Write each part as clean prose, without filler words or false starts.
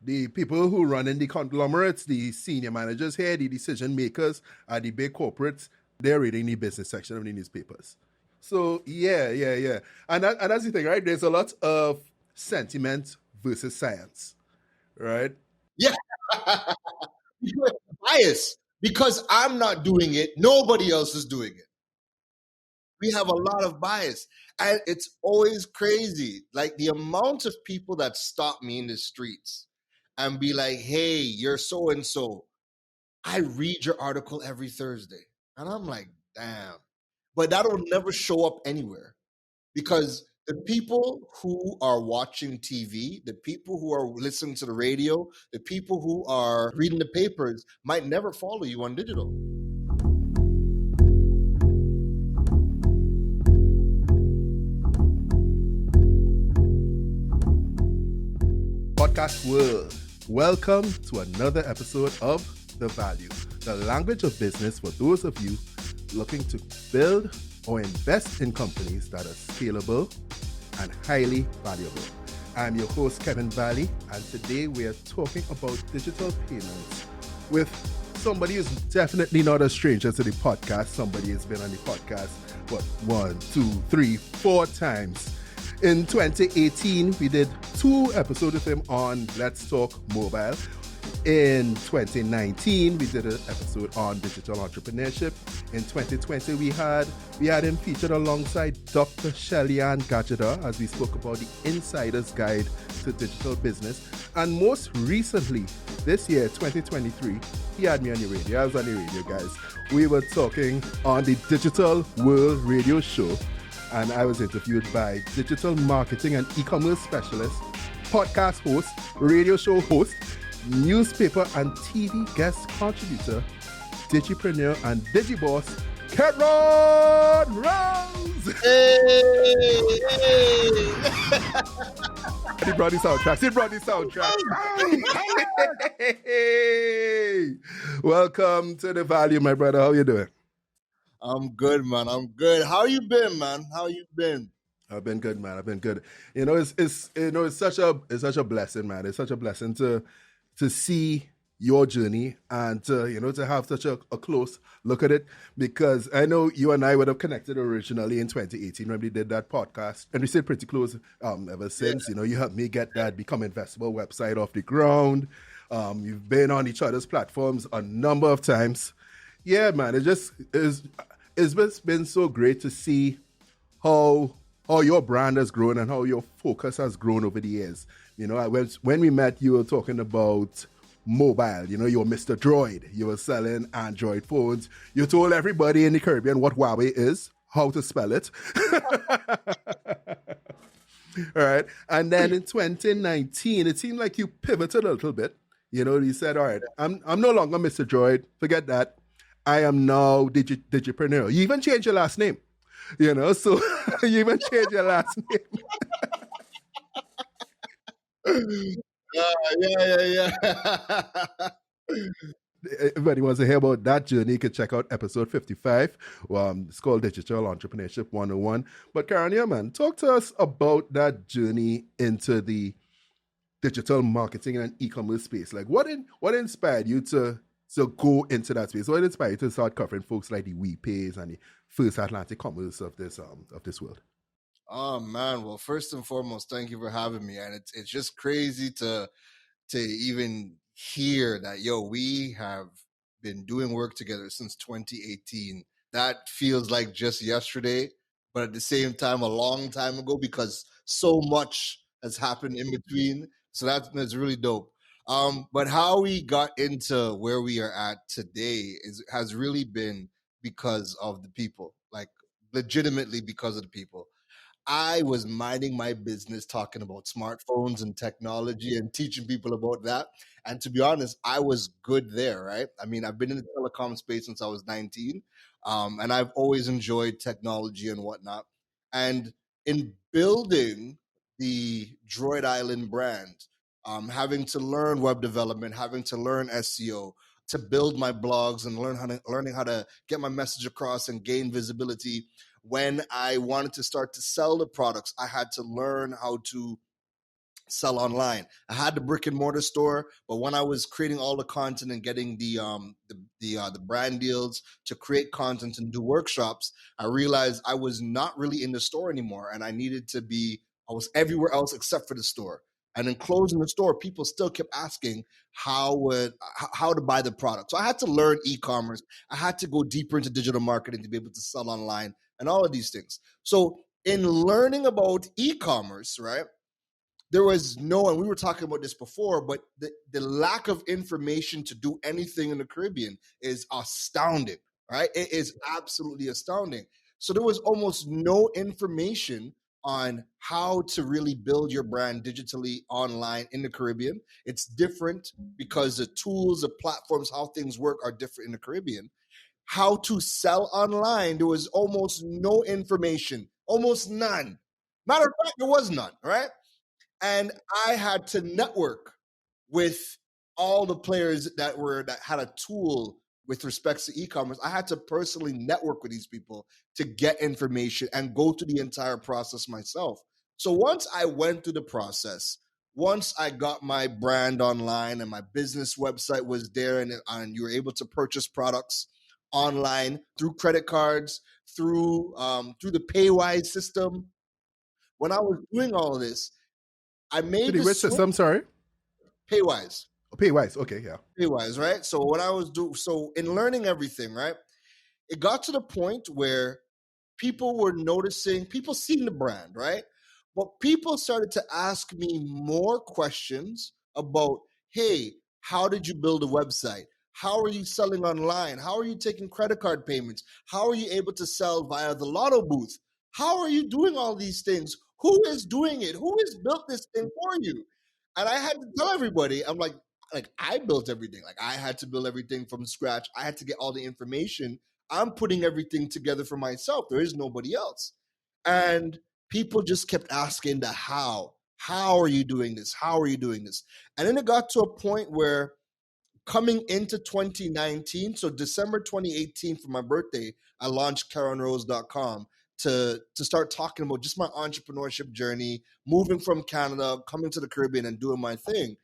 The people who run in the conglomerates, the senior managers here, the decision makers at the big corporates, they're reading the business section of the newspapers. So yeah. And that's the thing, right? There's a lot of sentiment versus science, right? Yeah. Bias. Because I'm not doing it, nobody else is doing it. We have a lot of bias. And it's always crazy. Like the amount of people that stop me in the streets and be like, hey, you're so and so. I read your article every Thursday. And I'm like, damn. But that will never show up anywhere because the people who are watching TV, the people who are listening to the radio, the people who are reading the papers might never follow you on digital. Podcast world, welcome to another episode of The Value, the language of business for those of you looking to build or invest in companies that are scalable and highly valuable. I'm your host, Kevin Valley, and today we are talking about digital payments with somebody who's definitely not a stranger to the podcast. Somebody has been on the podcast, 1, 2, 3, 4 times. In 2018, we did 2 episodes with him on Let's Talk Mobile. In 2019, we did an episode on digital entrepreneurship. In 2020, we had him featured alongside Dr. Shellyanne Gajada as we spoke about the Insider's Guide to Digital Business. And most recently, this year, 2023, he had me on the radio. I was on the radio, guys. We were talking on the Digital World Radio Show, and I was interviewed by digital marketing and e-commerce specialist, podcast host, radio show host, newspaper and TV guest contributor, digipreneur and digiboss, Keron Rose. He brought the soundtrack. Hey. Welcome to The Value, my brother. How you doing? I'm good, man. I'm good. How you been, man? How you been? I've been good, man. I've been good. It's such a blessing, man. It's such a blessing to see your journey and to have such a close look at it, because I know you and I would have connected originally in 2018 when we did that podcast, and we stayed pretty close ever since. Yeah. You helped me get that Become Investable website off the ground. You've been on each other's platforms a number of times. Yeah, man, it's just been so great to see how your brand has grown and how your focus has grown over the years. When we met, you were talking about mobile. You were Mr. Droid. You were selling Android phones. You told everybody in the Caribbean what Huawei is, how to spell it. All right. And then in 2019, it seemed like you pivoted a little bit. You said, all right, I'm no longer Mr. Droid. Forget that. I am now digipreneur. You even changed your last name. So you even changed your last name. Yeah. Everybody wants to hear about that journey, you can check out episode 55. It's called Digital Entrepreneurship 101. But Keron, yeah, man, talk to us about that journey into the digital marketing and e-commerce space. Like, what inspired you to go into that space? What inspired you to start covering folks like the WePays and the First Atlantic Commerce of this world? Oh man, well, first and foremost, thank you for having me, and it's just crazy to even hear that we have been doing work together since 2018. That feels like just yesterday, but at the same time a long time ago, because so much has happened in between. So that's really dope. But how we got into where we are at today has really been because of the people, like legitimately because of the people. I was minding my business talking about smartphones and technology and teaching people about that. And to be honest, I was good there, right? I mean, I've been in the telecom space since I was 19, and I've always enjoyed technology and whatnot. And in building the Droid Island brand, having to learn web development, having to learn SEO, to build my blogs and learning how to get my message across and gain visibility. When I wanted to start to sell the products, I had to learn how to sell online. I had the brick and mortar store, but when I was creating all the content and getting the brand deals to create content and do workshops, I realized I was not really in the store anymore, and I needed to be. I was everywhere else except for the store. And in closing the store, people still kept asking how to buy the product. So I had to learn e-commerce. I had to go deeper into digital marketing to be able to sell online and all of these things. So in learning about e-commerce, right? There was no, and we were talking about this before, but the lack of information to do anything in the Caribbean is astounding, right? It is absolutely astounding. So there was almost no information on how to really build your brand digitally online in the Caribbean. It's different because the tools, the platforms, how things work are different in the Caribbean. How to sell online, there was almost no information, almost none. Matter of fact, there was none, right? And I had to network with all the players that had a tool with respects to e-commerce. I had to personally network with these people to get information and go through the entire process myself. So once I went through the process, once I got my brand online and my business website was there, and you were able to purchase products online through credit cards, through the Paywise system. When I was doing all of this, I To made the the which switch. system, sorry? Paywise. Oh, Paywise. Okay, yeah. Paywise, right? So what I was doing, so in learning everything, right? It got to the point where people were noticing, people seen the brand, right? But people started to ask me more questions about, hey, how did you build a website? How are you selling online? How are you taking credit card payments? How are you able to sell via the lotto booth? How are you doing all these things? Who is doing it? Who has built this thing for you? And I had to tell everybody, I'm like I built everything. Like I had to build everything from scratch. I had to get all the information. I'm putting everything together for myself. There is nobody else. And people just kept asking the how. How are you doing this? How are you doing this? And then it got to a point where coming into 2019, so December 2018 for my birthday, I launched KeronRose.com to start talking about just my entrepreneurship journey, moving from Canada, coming to the Caribbean and doing my thing.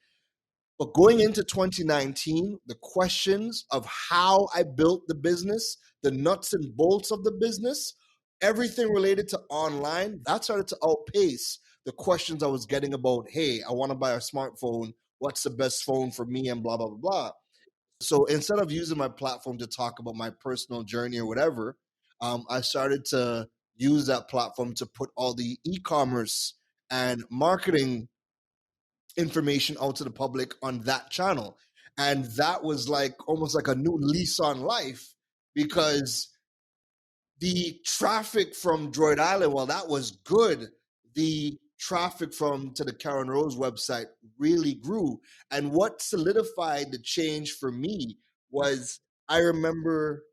But going into 2019, the questions of how I built the business, the nuts and bolts of the business, everything related to online, that started to outpace the questions I was getting about, hey, I want to buy a smartphone. What's the best phone for me? And blah, blah, blah, blah. So instead of using my platform to talk about my personal journey or whatever, I started to use that platform to put all the e-commerce and marketing information out to the public on that channel. And that was like almost like a new lease on life, because the traffic from Droid Island, well, that was good. The traffic from to the Keron Rose website really grew. And what solidified the change for me was, I remember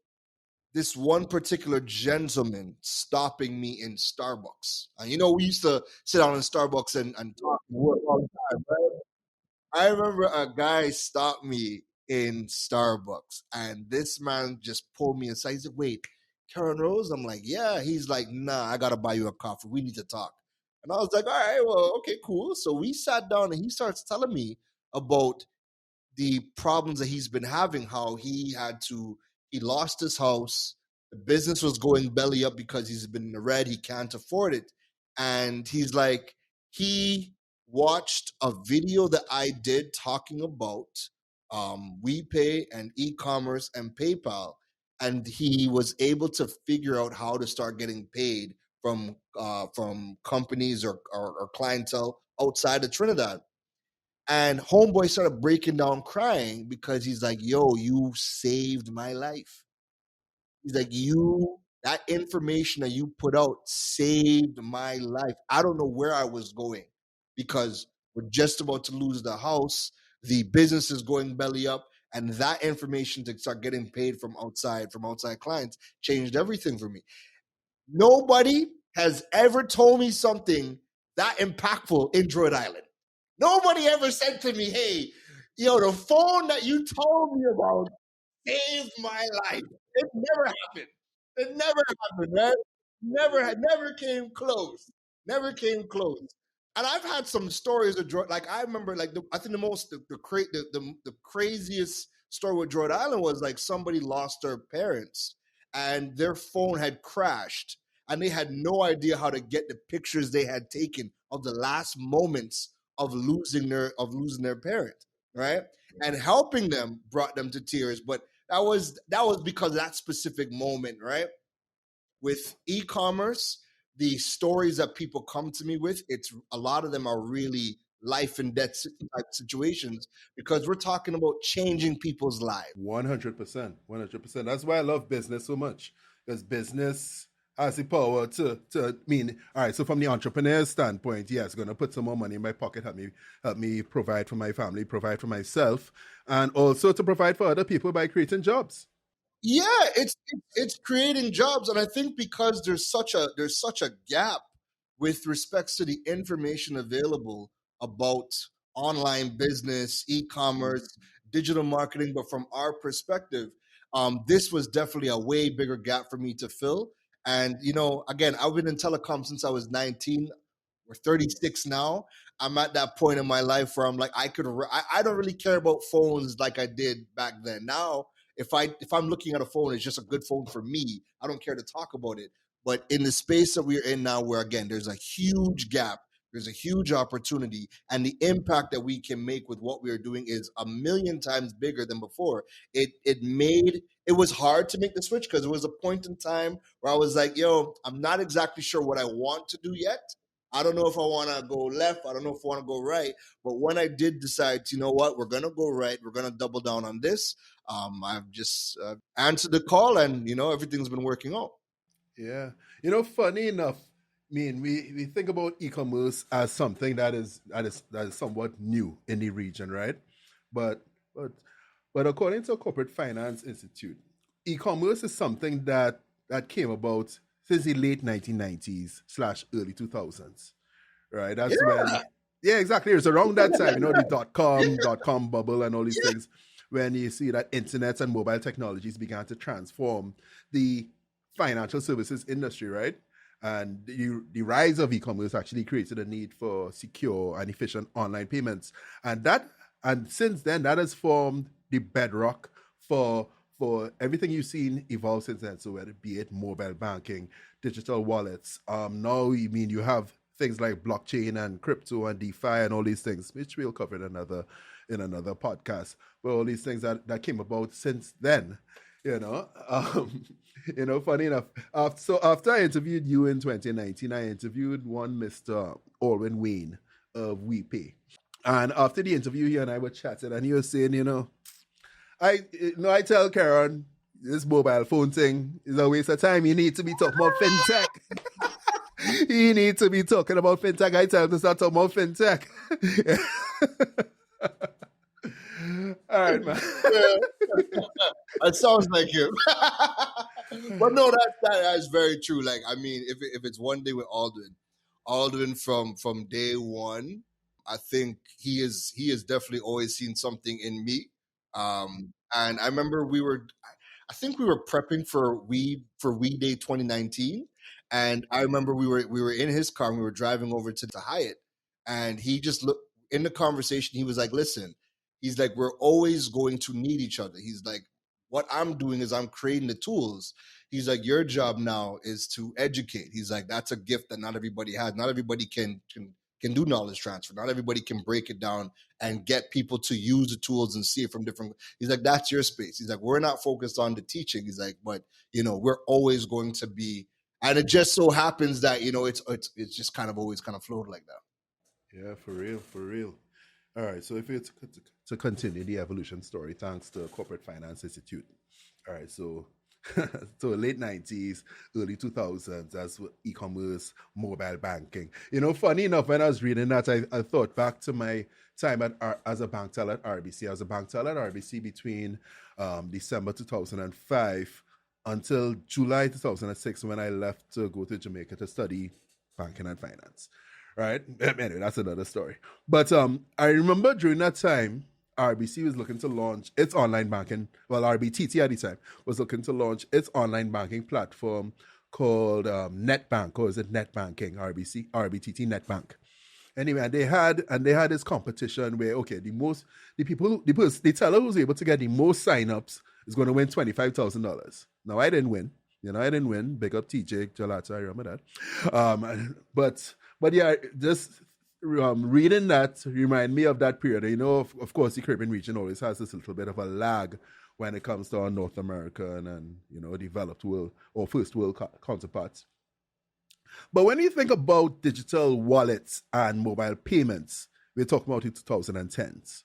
this one particular gentleman stopping me in Starbucks. And we used to sit down in Starbucks and talk and work all the time, right? I remember a guy stopped me in Starbucks, and this man just pulled me aside. He's like, "Wait, Karen Rose?" I'm like, "Yeah." He's like, "Nah, I gotta buy you a coffee. We need to talk." And I was like, "All right, well, okay, cool." So we sat down, and he starts telling me about the problems that he's been having, how he lost his house, the business was going belly up because he's been in the red, he can't afford it. And he's like, he watched a video that I did talking about WePay and e-commerce and PayPal, and he was able to figure out how to start getting paid from companies or clientele outside of Trinidad. And homeboy started breaking down crying because he's like, yo, you saved my life. He's like, that information that you put out saved my life. I don't know where I was going because we're just about to lose the house. The business is going belly up. And that information to start getting paid from outside clients changed everything for me. Nobody has ever told me something that impactful in Droid Island. Nobody ever said to me, hey, the phone that you told me about saved my life. It never happened. It never happened, man. Never came close. Never came close. And I've had some stories of Droid. Like I remember, like I think the craziest story with Droid Island was like somebody lost their parents and their phone had crashed, and they had no idea how to get the pictures they had taken of the last moments of losing their parent, right? And helping them brought them to tears, but that was because of that specific moment, right? With e-commerce, the stories that people come to me with, it's a lot of them are really life and death type situations because we're talking about changing people's lives. 100%. 100%. That's why I love business so much, because business has the power to mean, all right, so from the entrepreneur's standpoint, yeah, it's going to put some more money in my pocket, help me provide for my family, provide for myself, and also to provide for other people by creating jobs. Yeah, it's creating jobs, and I think because there's such a gap with respects to the information available about online business, e-commerce, digital marketing, but from our perspective, this was definitely a way bigger gap for me to fill. And again, I've been in telecom since I was 19. We're 36 now. I'm at that point in my life where I'm like, I don't really care about phones like I did back then. Now, if I'm looking at a phone, it's just a good phone for me. I don't care to talk about it. But in the space that we're in now, where again, there's a huge gap, there's a huge opportunity, and the impact that we can make with what we are doing is a million times bigger than before. It was hard to make the switch because it was a point in time where I was like, yo, I'm not exactly sure what I want to do yet. I don't know if I want to go left. I don't know if I want to go right. But when I did decide, you know what, we're going to go right. We're going to double down on this. I've just answered the call, and everything's been working out. Yeah. Funny enough, I mean, we think about e-commerce as something that is somewhat new in the region, right? But but but according to Corporate Finance Institute, e-commerce is something that came about since the late 1990s slash early 2000s, right? That's when, yeah, exactly. It's around that time, the dot com bubble and all these things, when you see that internet and mobile technologies began to transform the financial services industry, right? And the rise of e-commerce actually created a need for secure and efficient online payments, and since then that has formed the bedrock for everything you've seen evolve since then. So whether it be it mobile banking, digital wallets, now you have things like blockchain and crypto and DeFi and all these things, which we'll cover in another podcast. But all these things that came about since then, funny enough, after I interviewed you in 2019, I interviewed one Mr. Orwin Wayne of WePay. And after the interview, he and I were chatting, and he was saying, I tell Keron, this mobile phone thing is a waste of time. You need to be talking about fintech. You need to be talking about fintech. I tell him to start talking about fintech. All right, man. It sounds like him. But no, that is very true. Like, I mean, if it's one day with Aldrin from day one, I think he has definitely always seen something in me. And I remember I think we were prepping for We Day 2019, and I remember we were in his car and we were driving over to Hyatt, and he just looked in the conversation. He was like, "Listen," he's like, "We're always going to need each other." He's like, "What I'm doing is I'm creating the tools." He's like, "Your job now is to educate." He's like, "That's a gift that not everybody has. Not everybody can do knowledge transfer. Not everybody can break it down and get people to use the tools and see it from different." He's like, "That's your space." He's like, "We're not focused on the teaching." He's like, "But we're always going to be," and it just so happens that it's just kind of always kind of flowed like that. Yeah, for real, for real. All right, so if you're to continue the evolution story, thanks to Corporate Finance Institute. All right, so so late 90s, early 2000s, as e-commerce, mobile banking. Funny enough, when I was reading that, I thought back to my time as a bank teller at RBC. I was a bank teller at RBC between December 2005 until July 2006, when I left to go to Jamaica to study banking and finance. Right? Anyway, that's another story. But I remember during that time, RBC was looking to launch its online banking. Well, RBTT at the time was looking to launch its online banking platform called NetBank, or is it Net Banking? RBTT NetBank. Anyway, and they had this competition where okay, the teller who's able to get the most signups is going to win $25,000. Now I didn't win. I didn't win. Big up TJ Jalata, I remember that. But yeah, just reading that remind me of that period. Of course, the Caribbean region always has this little bit of a lag when it comes to our North American and developed world or first world counterparts. But when you think about digital wallets and mobile payments, we're talking about the 2010s.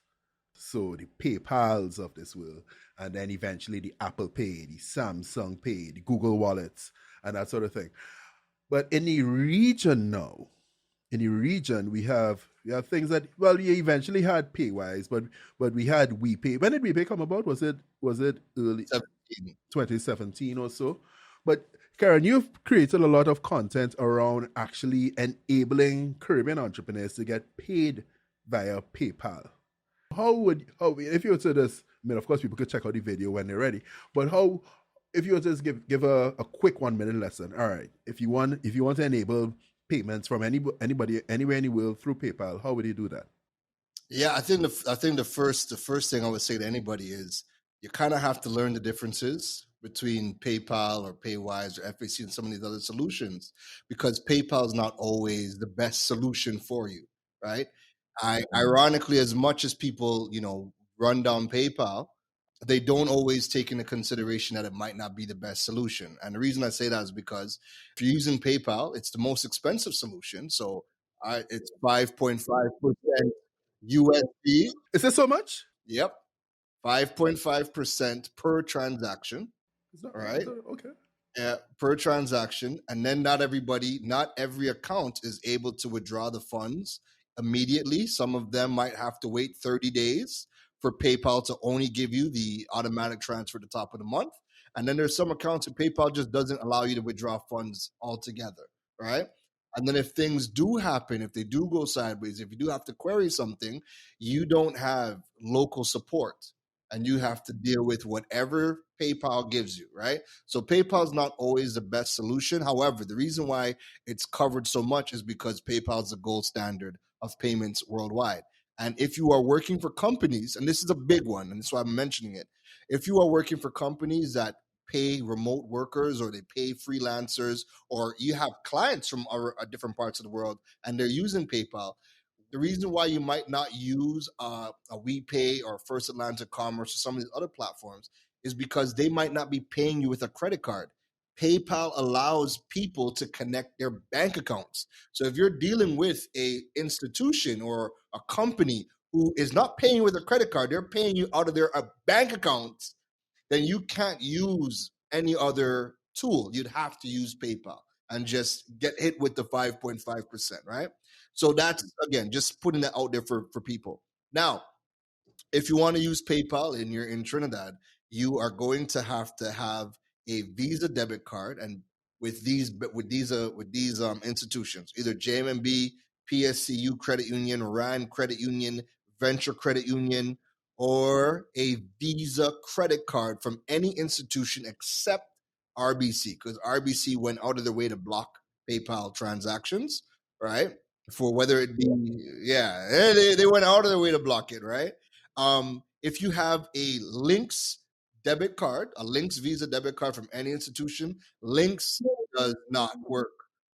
So the PayPals of this world, and then eventually the Apple Pay, the Samsung Pay, the Google wallets, and that sort of thing. But in the region now, we have things that you eventually had Paywise, but we had WePay. When did WePay come about? Was it early 2017 or so? But Keron, you've created a lot of content around actually enabling Caribbean entrepreneurs to get paid via PayPal. If you were to just, of course people could check out the video when they're ready, but if you were to just give a quick 1 minute lesson, all right, if you want to enable payments from anybody anywhere in the world through PayPal, how would you do that? Yeah, I think the first thing I would say to anybody is you kind of have to learn the differences between PayPal or Paywise or FAC and some of these other solutions, because PayPal is not always the best solution for you, right? Ironically, as much as people run down PayPal, they don't always take into consideration that it might not be the best solution. And the reason I say that is because if you're using PayPal, it's the most expensive solution. So it's 5.5% USD. Is this so much? Yep. 5.5% per transaction. All right. Okay. Per transaction. And then not every account is able to withdraw the funds immediately. Some of them might have to wait 30 days for PayPal to only give you the automatic transfer at the top of the month. And then there's some accounts that PayPal just doesn't allow you to withdraw funds altogether, right? And then if things do happen, if they do go sideways, if you do have to query something, you don't have local support and you have to deal with whatever PayPal gives you, right? So PayPal is not always the best solution. However, the reason why it's covered so much is because PayPal is the gold standard of payments worldwide. And if you are working for companies, and this is a big one, and that's why I'm mentioning it, if you are working for companies that pay remote workers or they pay freelancers, or you have clients from different parts of the world and they're using PayPal, the reason why you might not use a WePay or First Atlantic Commerce or some of these other platforms is because they might not be paying you with a credit card. PayPal allows people to connect their bank accounts. So if you're dealing with a institution or a company who is not paying you with a credit card, they're paying you out of their bank accounts, then you can't use any other tool. You'd have to use PayPal and just get hit with the 5.5%, right? So that's, again, just putting that out there for people. Now, if you want to use PayPal and you're in Trinidad, you are going to have a Visa debit card, and with these institutions, either JMB, PSCU Credit Union, RAN Credit Union, Venture Credit Union, or a Visa credit card from any institution except RBC, because RBC went out of their way to block PayPal transactions, right? For whether it be, they went out of their way to block it, right? If you have a Lynx debit card, a Lynx Visa debit card from any institution, Lynx does not work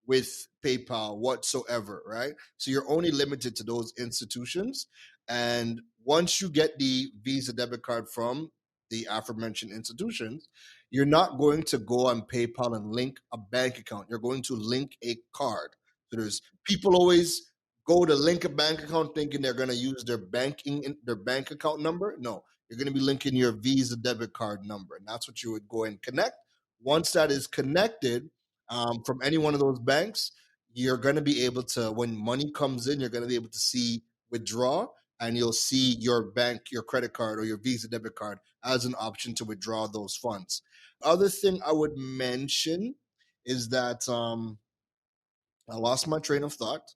with PayPal whatsoever, right? So you're only limited to those institutions. And once you get the Visa debit card from the aforementioned institutions, you're not going to go on PayPal and link a bank account. You're going to link a card. So there's people always go to link a bank account thinking they're going to use their bank account number. No, you're going to be linking your Visa debit card number, and that's what you would go and connect. Once that is connected from any one of those banks, you're going to be able to, when money comes in, you're going to be able to see withdraw, and you'll see your bank, your credit card, or your Visa debit card as an option to withdraw those funds. Other thing I would mention is that I lost my train of thought,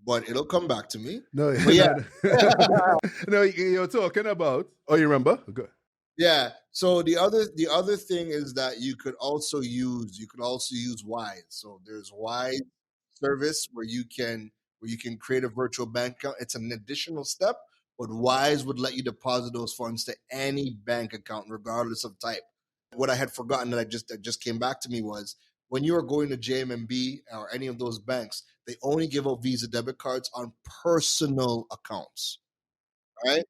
but it'll come back to me. No, but yeah. No, you're talking about. Oh, you remember? Good. Yeah. So the other thing is that you could also use Wise. So there's Wise service where you can where you can create a virtual bank account. It's an additional step, but Wise would let you deposit those funds to any bank account, regardless of type. What I had forgotten that just came back to me was when you are going to JMB or any of those banks, they only give out Visa debit cards on personal accounts, right?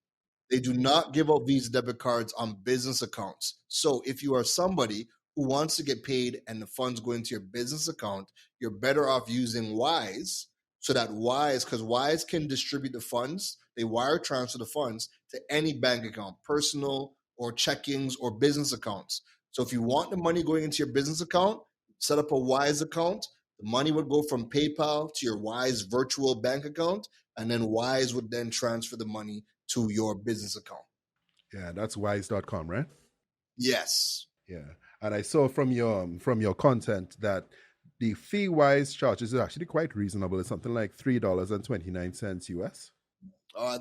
They do not give out Visa debit cards on business accounts. So if you are somebody who wants to get paid and the funds go into your business account, you're better off using Wise, so that Wise, because Wise can distribute the funds, they wire transfer the funds to any bank account, personal or checkings or business accounts. So if you want the money going into your business account, set up a Wise account. The money would go from PayPal to your Wise virtual bank account, and then Wise would then transfer the money to your business account. Yeah, that's wise.com, right? Yes. Yeah. And I saw from your content that the fee Wise charges is actually quite reasonable. It's something like $3.29 US.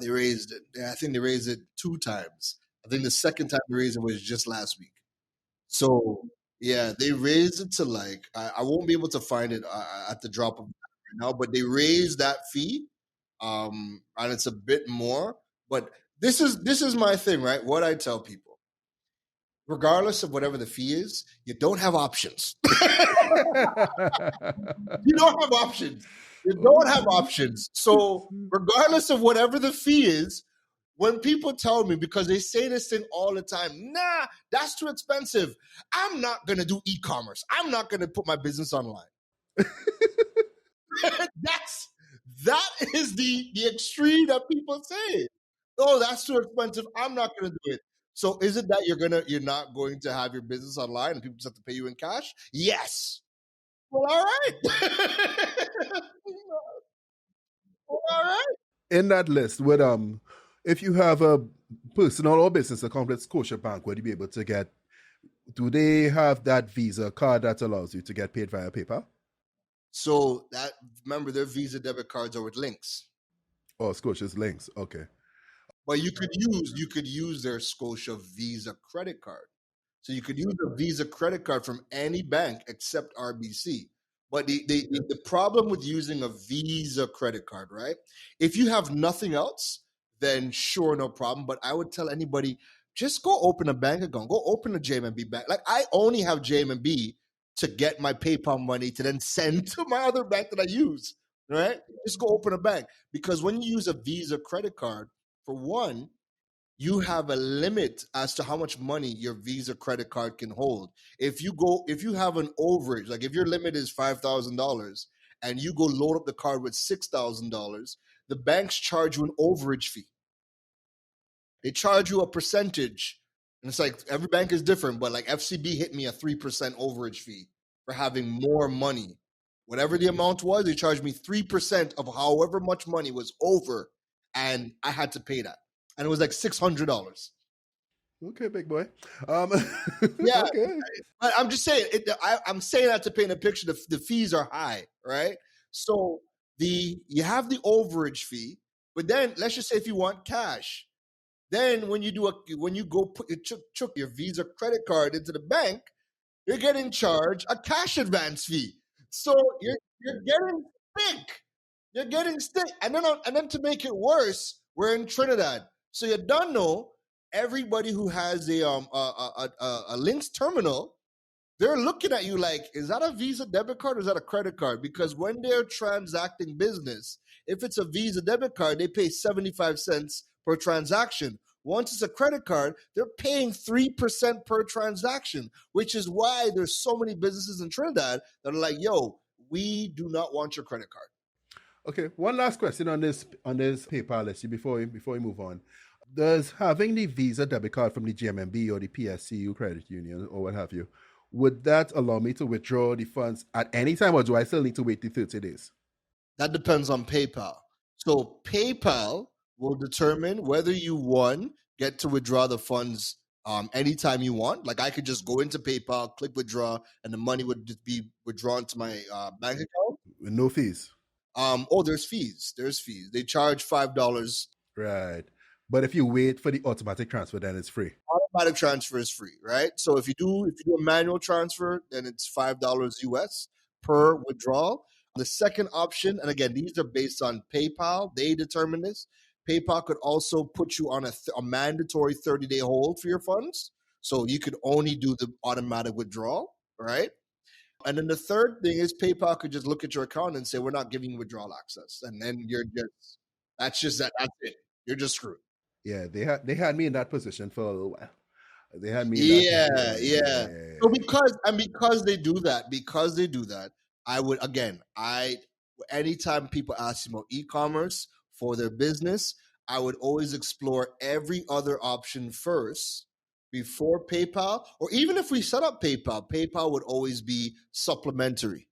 They raised it. Yeah, I think they raised it 2 times. I think the second time they raised it was just last week. So yeah, they raised it to like I won't be able to find it at the drop of right now, but they raised that fee, and it's a bit more. But this is my thing, right? What I tell people, regardless of whatever the fee is, you don't have options. You don't have options. You don't have options. So regardless of whatever the fee is, when people tell me, because they say this thing all the time, nah, that's too expensive. I'm not going to do e-commerce. I'm not going to put my business online. That is the extreme that people say. Oh, that's too expensive. I'm not going to do it. So is it that you're not going to have your business online and people just have to pay you in cash? Yes. Well, all right. Well, all right. In that list, if you have a personal or business account with Scotiabank, would you be able to get? Do they have that Visa card that allows you to get paid via PayPal? So remember, their Visa debit cards are with links. Oh, Scotia's links. Okay. But you could use their Scotia Visa credit card. So you could use a Visa credit card from any bank except RBC. But the problem with using a Visa credit card, right? If you have nothing else, then sure, no problem. But I would tell anybody, just go open a bank account. Go open a JMB bank. Like, I only have JMB to get my PayPal money to then send to my other bank that I use, right? Just go open a bank. Because when you use a Visa credit card, for one, you have a limit as to how much money your Visa credit card can hold. If you have an overage, like if your limit is $5,000 and you go load up the card with $6,000, the banks charge you an overage fee. They charge you a percentage. And it's like every bank is different, but like FCB hit me a 3% overage fee for having more money. Whatever the amount was, they charged me 3% of however much money was over, and I had to pay that. And it was like $600. Okay, big boy. Yeah, okay. but I'm just saying. I'm saying that to paint a picture. The fees are high, right? So you have the overage fee, but then let's just say if you want cash, then when you go put your Visa credit card into the bank, you're getting charged a cash advance fee. So you're getting thick. You're getting thick, and then to make it worse, we're in Trinidad, so you don't know everybody who has a Links terminal. They're looking at you like, is that a Visa debit card or is that a credit card? Because when they're transacting business, if it's a Visa debit card, they pay 75 cents per transaction. Once it's a credit card, they're paying 3% per transaction, which is why there's so many businesses in Trinidad that are like, yo, we do not want your credit card. Okay, one last question on this PayPal list before we move on. Does having the Visa debit card from the GMMB or the PSCU credit union or what have you, would that allow me to withdraw the funds at any time, or do I still need to wait the 30 days? That depends on PayPal. So PayPal will determine whether you get to withdraw the funds anytime you want. Like, I could just go into PayPal, click withdraw, and the money would just be withdrawn to my bank account. With no fees? There's fees. They charge $5. Right. But if you wait for the automatic transfer, then it's free. Automatic transfer is free, right? So if you do a manual transfer, then it's $5 US per withdrawal. The second option, and again, these are based on PayPal, they determine this. PayPal could also put you on a mandatory 30-day hold for your funds. So you could only do the automatic withdrawal, right? And then the third thing is PayPal could just look at your account and say, we're not giving you withdrawal access. And then that's it. You're just screwed. Yeah, they had me in that position for a little while. They had me in that. Yeah. So because they do that, I would, again, anytime people ask me about e-commerce for their business, I would always explore every other option first before PayPal, or even if we set up PayPal would always be supplementary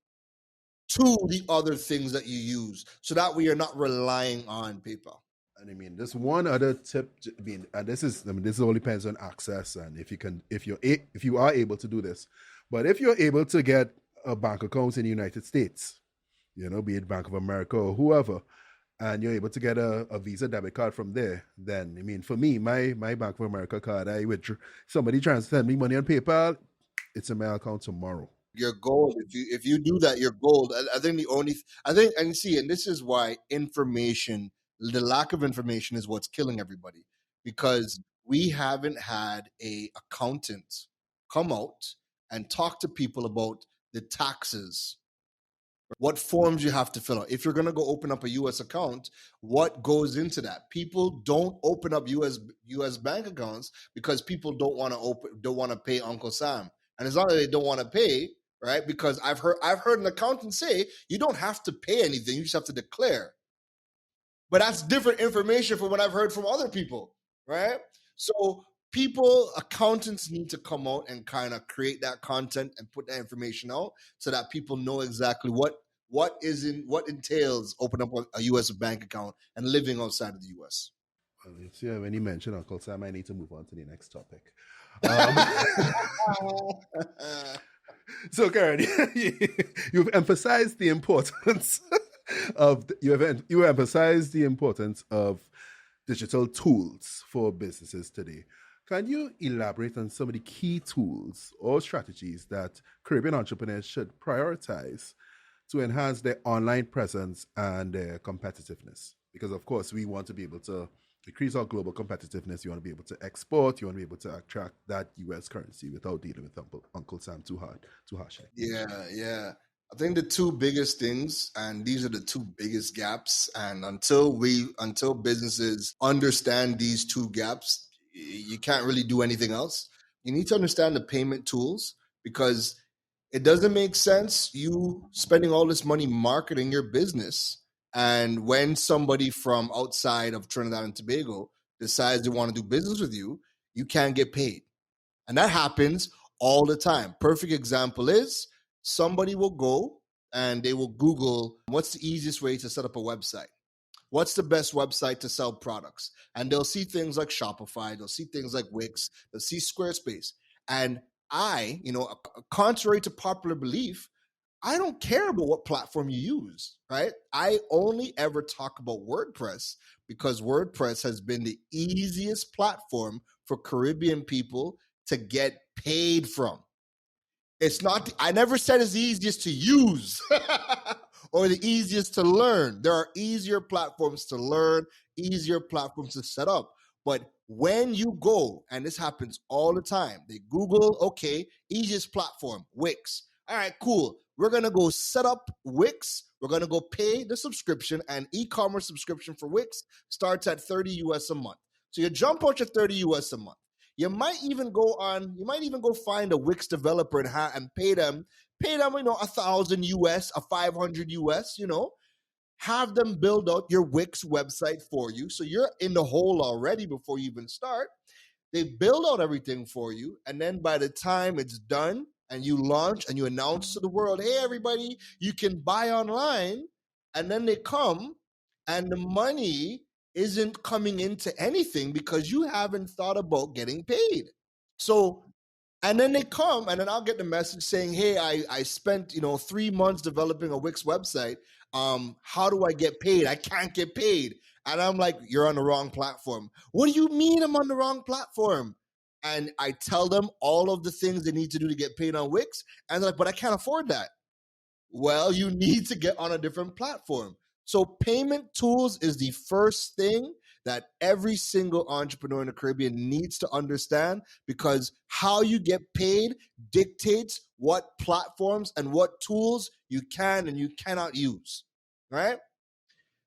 to the other things that you use, so that way you're not relying on PayPal. And I mean, there's one other tip. I mean, and this all depends on access and if you are able to do this. But if you're able to get a bank account in the United States, be it Bank of America or whoever, and you're able to get a Visa debit card from there, then I mean, for me, my Bank of America card, I withdrew. Somebody tries to send me money on PayPal, it's in my account tomorrow. You're gold. If you do that, you're gold. I think and this is why the lack of information is what's killing everybody, because we haven't had a accountant come out and talk to people about the taxes, what forms you have to fill out. If you're going to go open up a U.S. account, what goes into that? People don't open up U.S. bank accounts because people don't want to pay Uncle Sam, and it's not that they don't want to pay, right? Because I've heard an accountant say you don't have to pay anything; you just have to declare. But that's different information from what I've heard from other people, right? So accountants need to come out and kind of create that content and put that information out so that people know exactly what entails open up a U.S. bank account and living outside of the U.S. Well, see, when you mention Uncle Sam, I need to move on to the next topic. So, Keron, you've emphasized the importance you emphasized the importance of digital tools for businesses today. Can you elaborate on some of the key tools or strategies that Caribbean entrepreneurs should prioritize to enhance their online presence and their competitiveness? Because, of course, we want to be able to increase our global competitiveness. You want to be able to export. You want to be able to attract that U.S. currency without dealing with Uncle Sam too harshly. Yeah. I think the two biggest things, and these are the two biggest gaps, and until businesses understand these two gaps, you can't really do anything else. You need to understand the payment tools, because it doesn't make sense you spending all this money marketing your business, and when somebody from outside of Trinidad and Tobago decides they want to do business with you, you can't get paid. And that happens all the time. Perfect example is somebody will go and they will Google, what's the easiest way to set up a website? What's the best website to sell products? And they'll see things like Shopify, they'll see things like Wix, they'll see Squarespace. And contrary to popular belief, I don't care about what platform you use, right? I only ever talk about WordPress because WordPress has been the easiest platform for Caribbean people to get paid from. It's not, I never said it's the easiest to use or the easiest to learn. There are easier platforms to learn, easier platforms to set up. But when you go, and this happens all the time, they Google, okay, easiest platform, Wix. All right, cool. We're going to go set up Wix. We're going to go pay the subscription, and e-commerce subscription for Wix starts at $30 US a month. So you jump out your $30 US a month. You might even go find a Wix developer and pay them, 1,000 US, a 500 US, have them build out your Wix website for you. So you're in the hole already before you even start. They build out everything for you. And then by the time it's done and you launch and you announce to the world, hey, everybody, you can buy online. And then they come and the money isn't coming into anything because you haven't thought about getting paid. So, and then they come and then I'll get the message saying, hey, I spent, 3 months developing a Wix website. How do I get paid? I can't get paid. And I'm like, you're on the wrong platform. What do you mean I'm on the wrong platform? And I tell them all of the things they need to do to get paid on Wix. And they're like, but I can't afford that. Well, you need to get on a different platform. So, payment tools is the first thing that every single entrepreneur in the Caribbean needs to understand, because how you get paid dictates what platforms and what tools you can and you cannot use. Right?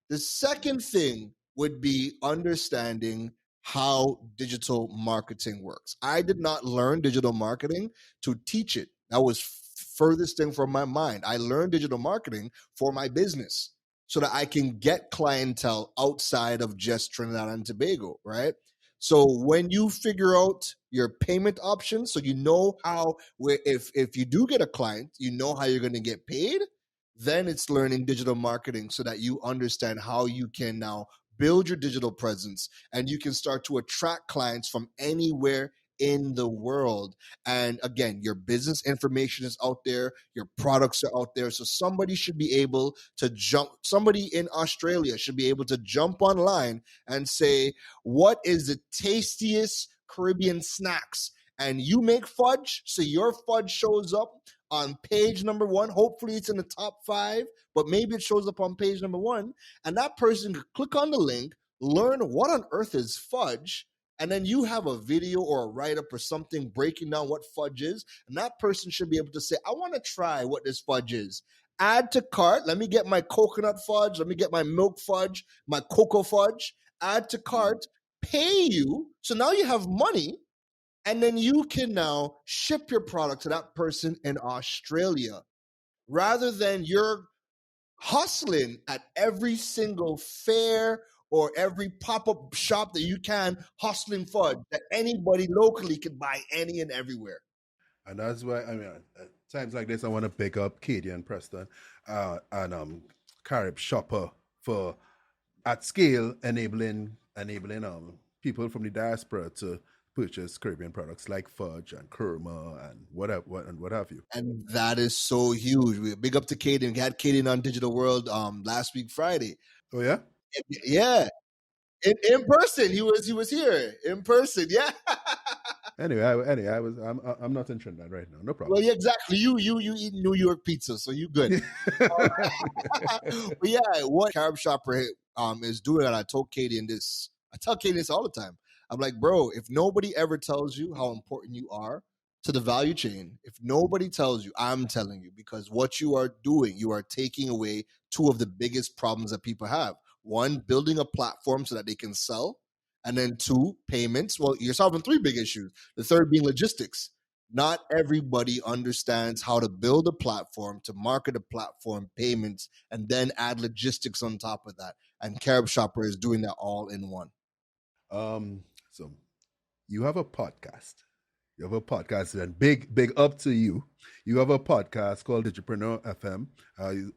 The second thing would be understanding how digital marketing works. I did not learn digital marketing to teach it. That was furthest thing from my mind. I learned digital marketing for my business so that I can get clientele outside of just Trinidad and Tobago, right? So when you figure out your payment options, so you know how, where if you do get a client, you know how you're going to get paid, then it's learning digital marketing so that you understand how you can now build your digital presence and you can start to attract clients from anywhere in the world. And again, your business information is out there, your products are out there. So somebody should be able to somebody in Australia should be able to jump online and say, what is the tastiest Caribbean snacks? And you make fudge, so your fudge shows up on page number 1. Hopefully it's in the top 5, but maybe it shows up on page number 1. And that person could click on the link, learn what on earth is fudge, and then you have a video or a write-up or something breaking down what fudge is. And that person should be able to say, I want to try what this fudge is. Add to cart. Let me get my coconut fudge. Let me get my milk fudge, my cocoa fudge. Add to cart, pay you. So now you have money. And then you can now ship your product to that person in Australia, rather than you're hustling at every single fair or every pop-up shop that you can, hustling fudge that anybody locally can buy any and everywhere. And that's why, I mean, at times like this, I want to pick up Katie and Preston and Carib Shopper for at scale enabling people from the diaspora to purchase Caribbean products like fudge and kurma and what have you. And that is so huge. We big up to Katie. We had Katie on Digital World last week Friday. Oh yeah, Yeah, in person. He was here in person. Yeah. Anyway, I'm not in Trinidad right now. No problem. Well, yeah, exactly. You eat New York pizza, so you good. But yeah, what Carib Shopper is doing, and I told Katie this. I tell Katie this all the time. I'm like, bro, if nobody ever tells you how important you are to the value chain, if nobody tells you, I'm telling you, because what you are doing, you are taking away 2 of the biggest problems that people have. 1, building a platform so that they can sell, and then 2, payments. Well, you're solving 3 big issues. The third being logistics. Not everybody understands how to build a platform, to market a platform, payments, and then add logistics on top of that. And Carib Shopper is doing that all in one. So you have a podcast. You have a podcast, and big up to you. You have a podcast called Digipreneur FM.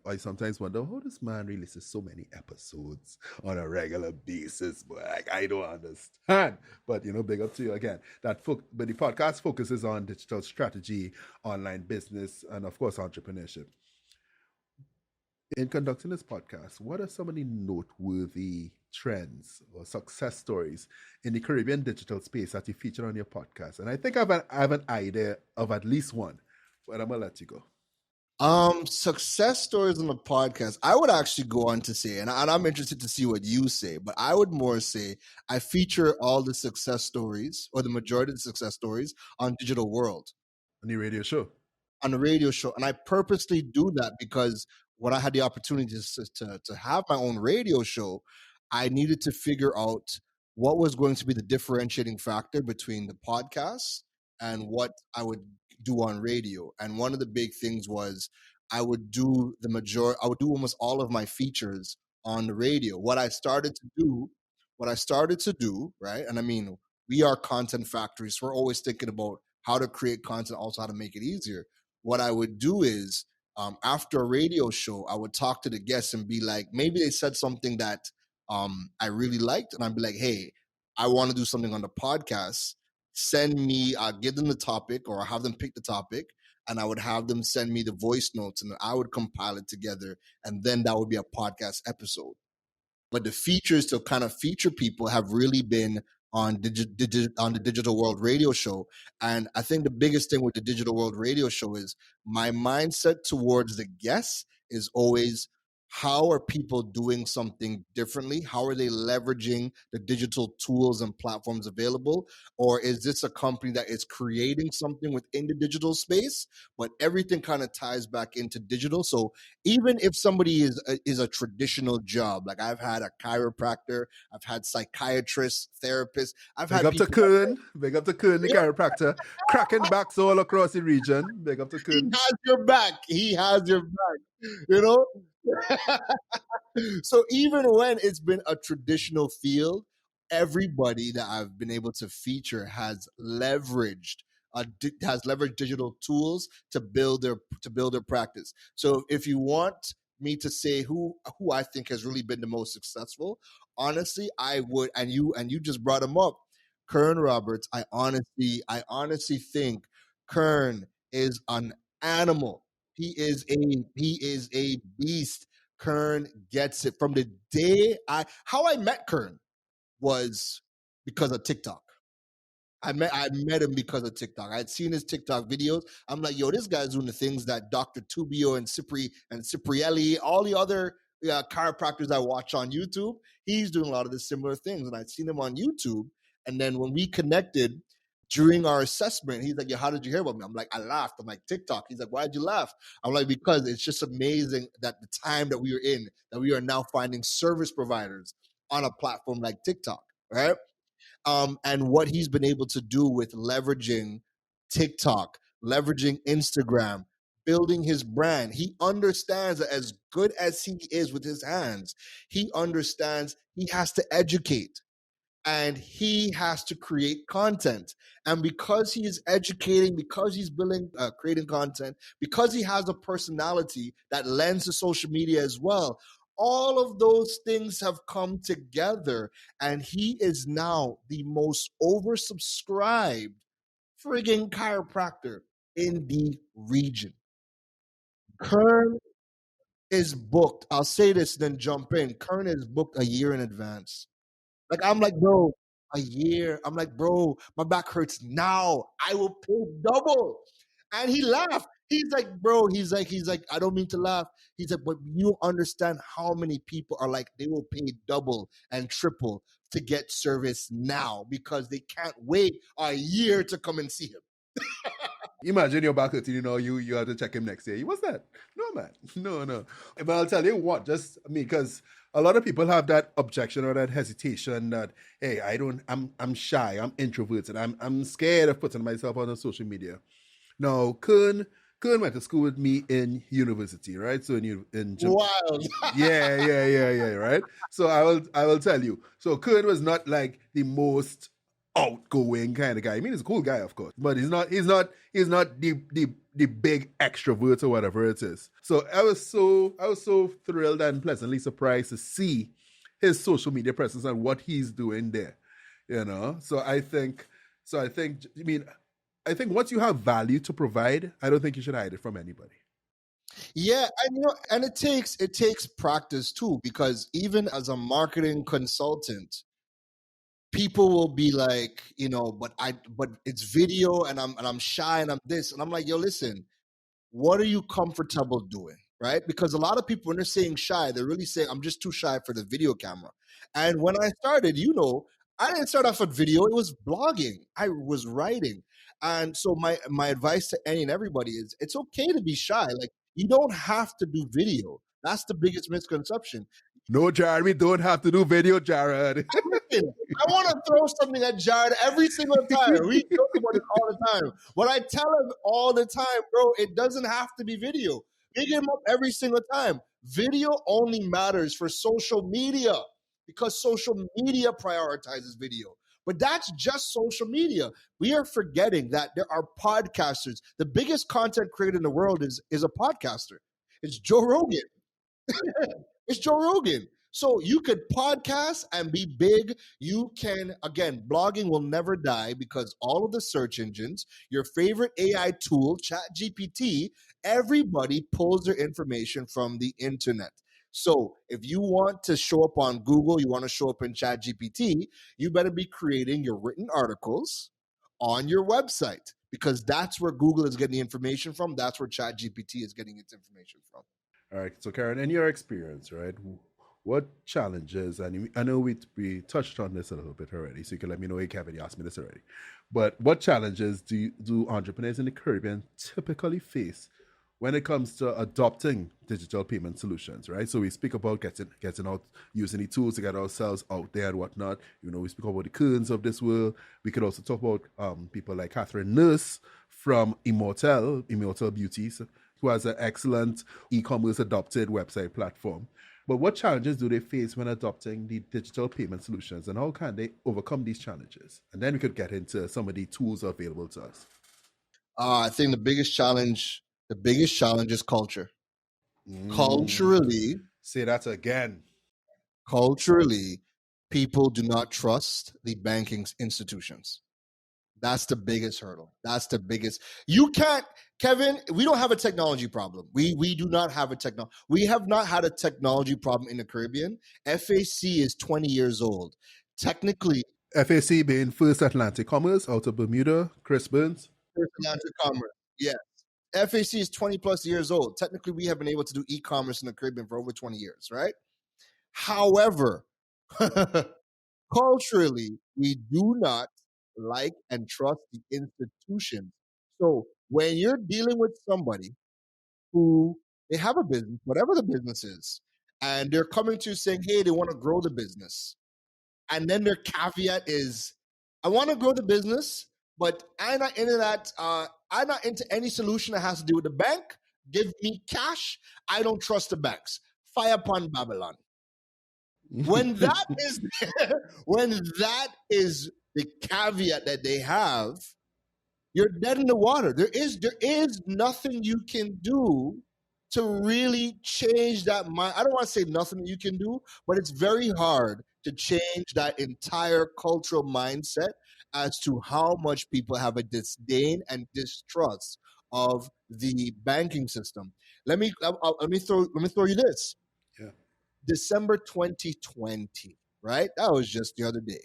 I sometimes wonder how this man releases so many episodes on a regular basis, but I don't understand. But big up to you again. But the podcast focuses on digital strategy, online business, and of course entrepreneurship. In conducting this podcast, what are some of the noteworthy trends or success stories in the Caribbean digital space that you feature on your podcast? And I think I have an idea of at least one, but I'm gonna let you go. Success stories on the podcast. I would actually go on to say, and I'm interested to see what you say, but I would more say I feature all the success stories, or the majority of the success stories, on Digital World. On the radio show. On the radio show. And I purposely do that because when I had the opportunity to have my own radio show, I needed to figure out what was going to be the differentiating factor between the podcast and what I would do on radio. And one of the big things was I would do almost all of my features on the radio. What I started to do, right? And I mean, we are content factories. So we're always thinking about how to create content, also how to make it easier. What I would do is after a radio show, I would talk to the guests and be like, maybe they said something that I really liked, and I'd be like, hey, I want to do something on the podcast. Send me, give them the topic, or have them pick the topic, and I would have them send me the voice notes, and I would compile it together, and then that would be a podcast episode. But the features to kind of feature people have really been on on the Digital World Radio Show. And I think the biggest thing with the Digital World Radio Show is my mindset towards the guests is always, how are people doing something differently? How are they leveraging the digital tools and platforms available? Or is this a company that is creating something within the digital space, but everything kind of ties back into digital? So even if somebody is a traditional job, like I've had a chiropractor, I've had psychiatrists, therapists, I've Big had up to people. Keron. Big up to Keron, the chiropractor. Cracking backs all across the region. Big up to He Keron. has your back. He has your back. You know. So even when it's been a traditional field, everybody that I've been able to feature has leveraged digital tools to build their practice. So if you want me to say who I think has really been the most successful, honestly, I would, and you just brought him up, Kern Roberts. I honestly think Kern is an animal. He is a beast. Kern gets it. From the day how I met Kern was because of TikTok. I met him because of TikTok. I had seen his TikTok videos. I'm like, yo, this guy's doing the things that Dr. Tubio and Ciprielli, all the other chiropractors I watch on YouTube, he's doing a lot of the similar things. And I'd seen him on YouTube. And then when we connected during our assessment, he's like, yo, how did you hear about me? I'm like, I laughed. I'm like, TikTok. He's like, why'd you laugh? I'm like, because it's just amazing that the time that we are in, that we are now finding service providers on a platform like TikTok, right? And what he's been able to do with leveraging TikTok, leveraging Instagram, building his brand. He understands that as good as he is with his hands, he understands he has to educate and he has to create content. And because he is educating, because he's creating content, because he has a personality that lends to social media as well, all of those things have come together, and he is now the most oversubscribed frigging chiropractor in the region. Kern is booked. I'll say this, then jump in. Kern is booked a year in advance. Like, I'm like, bro, a year. I'm like, bro, my back hurts now. I will pay double. And he laughed. He's like, bro, he's like, I don't mean to laugh. He's like, but you don't understand how many people are like, they will pay double and triple to get service now because they can't wait a year to come and see him. Imagine your back hurting, you have to check him next year. What's that? No, man. No. But I'll tell you what, just me, because a lot of people have that objection or that hesitation that, hey, I'm shy, I'm introverted, I'm scared of putting myself on social media. Now, Kern went to school with me in university, right? So in Wild. yeah, right. So I will tell you. So Kern was not like the most outgoing kind of guy. I mean, he's a cool guy, of course, but he's not the big extrovert or whatever it is. So I was so thrilled and pleasantly surprised to see his social media presence and what he's doing there. So I think once you have value to provide, I don't think you should hide it from anybody. Yeah, and it takes practice too, because even as a marketing consultant, people will be like, but it's video and I'm shy and I'm this. And I'm like, yo, listen, what are you comfortable doing? Right? Because a lot of people, when they're saying shy, they're really saying, I'm just too shy for the video camera. And when I started, I didn't start off with video, it was blogging. I was writing. And so my advice to any and everybody is, it's okay to be shy. Like, you don't have to do video. That's the biggest misconception. No, Jared, we don't have to do video, Jared. Listen, I want to throw something at Jared every single time. We joke about it all the time. But I tell him all the time, bro, it doesn't have to be video. Big him up every single time. Video only matters for social media because social media prioritizes video. But that's just social media. We are forgetting that there are podcasters. The biggest content creator in the world is a podcaster. It's Joe Rogan. It's Joe Rogan. So you could podcast and be big. You can, again, blogging will never die because all of the search engines, your favorite AI tool, ChatGPT, everybody pulls their information from the internet. So if you want to show up on Google, you want to show up in ChatGPT, you better be creating your written articles on your website, because that's where Google is getting the information from. That's where ChatGPT is getting its information from. All right. So, Keron, in your experience, right, what challenges, and I know we touched on this a little bit already, so you can let me know, hey, Kevin, you asked me this already. But what challenges do entrepreneurs in the Caribbean typically face when it comes to adopting digital payment solutions, right? So we speak about getting out, using the tools to get ourselves out there and whatnot. You know, we speak about the Kerns of this world. We could also talk about people like Catherine Nurse from Immortal Beauties, who has an excellent e-commerce adopted website platform. But what challenges do they face when adopting the digital payment solutions, and how can they overcome these challenges? And then we could get into some of the tools available to us. I think the biggest challenge is culture. Culturally, Say that again. culturally, people do not trust the banking institutions. That's the biggest hurdle. That's the biggest. You can't, Kevin, we don't have a technology problem. We do not have a technology. We have not had a technology problem in the Caribbean. FAC is 20 years old. Technically, FAC being First Atlantic Commerce out of Bermuda, Chris Burns. First Atlantic Commerce. Yeah. FAC is 20 plus years old. Technically, we have been able to do e-commerce in the Caribbean for over 20 years, right? However, culturally, we do not like and trust the institutions. So when you're dealing with somebody who they have a business, whatever the business is, and they're coming to you saying, hey, they want to grow the business. And then their caveat is, I want to grow the business, but I'm not into that. I'm not into any solution that has to do with the bank. Give me cash. I don't trust the banks. Fire upon Babylon. When that is when that is the caveat that they have, you're dead in the water. There is nothing you can do to really change that mind. I don't want to say nothing that you can do, but it's very hard to change that entire cultural mindset as to how much people have a disdain and distrust of the banking system. Let me throw you this. Yeah. December 2020, right? That was just the other day.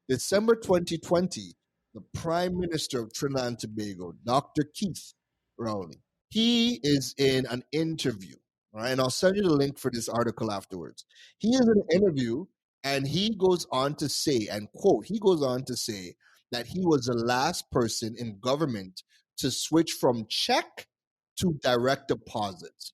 December 2020, the Prime Minister of Trinidad and Tobago, Dr. Keith Rowley, he is in an interview, right? And I'll send you the link for this article afterwards. He is in an interview and he goes on to say, and quote, he goes on to say that he was the last person in government to switch from check to direct deposit.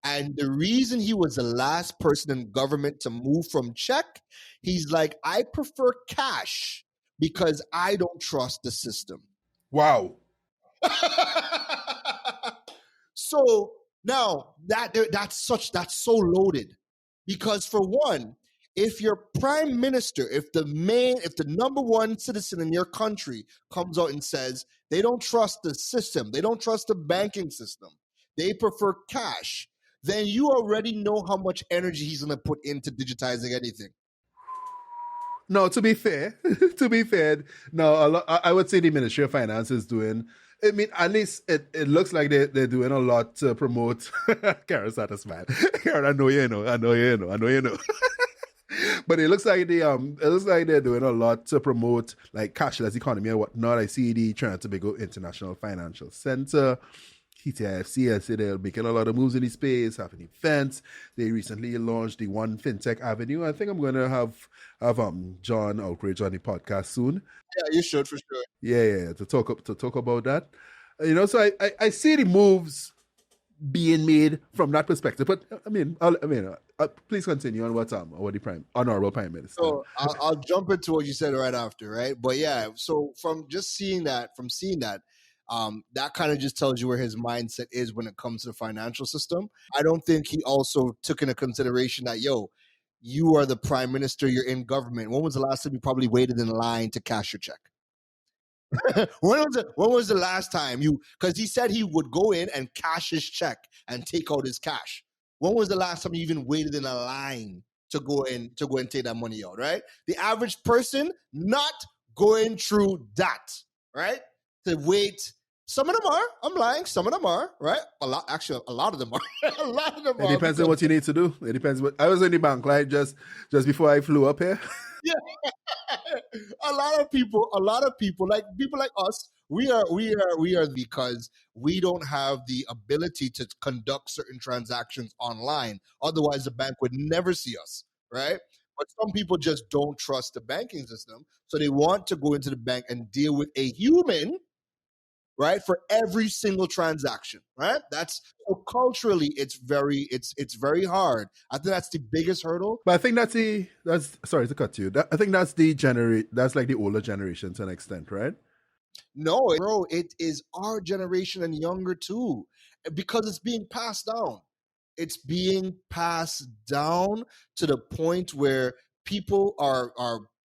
And the reason he was the last person in government to move from check, he's like, I prefer cash because I don't trust the system. Wow. So now that's so loaded, because for one, if your prime minister, if the number one citizen in your country comes out and says they don't trust the system, they don't trust the banking system, they prefer cash, then you already know how much energy he's going to put into digitizing anything. No, to be fair, no, I would say the Ministry of Finance is doing. I mean, at least it looks like they're doing a lot to promote. Karen's not a smile. Karen, I know you know. But it looks like they're doing a lot to promote like cashless economy and whatnot. I see the Trinidad and Tobago International Financial Center, TTIFC, I say they're making a lot of moves in the space, having events. They recently launched the One Fintech Avenue. I think I'm going to have John Outridge on the podcast soon. Yeah, you should for sure. Yeah, to talk about that. You know, so I see the moves being made from that perspective. But please continue on what the honorable Prime Minister. So I'll jump into what you said right after, right? But yeah, so from seeing that, that kind of just tells you where his mindset is when it comes to the financial system. I don't think he also took into consideration that, you are the prime minister, you're in government. When was the last time you probably waited in line to cash your check? when was the last time because he said he would go in and cash his check and take out his cash. When was the last time you even waited in a line to go in and take that money out, right? The average person not going through that, right? To wait Some of them are. I'm lying. Some of them are, right? A lot, actually, a lot of them are. A lot of them It are. depends on what you need to do. It depends what I was in the bank, like just before I flew up here. Yeah. a lot of people, like people like us, we are because we don't have the ability to conduct certain transactions online. Otherwise, the bank would never see us, right? But some people just don't trust the banking system, so they want to go into the bank and deal with a human, right, for every single transaction, right? That's so culturally, it's very hard. I think that's the biggest hurdle. But I think that's sorry to cut you. I think that's like the older generation to an extent, right? No, bro, it is our generation and younger too, because it's being passed down. It's being passed down to the point where people are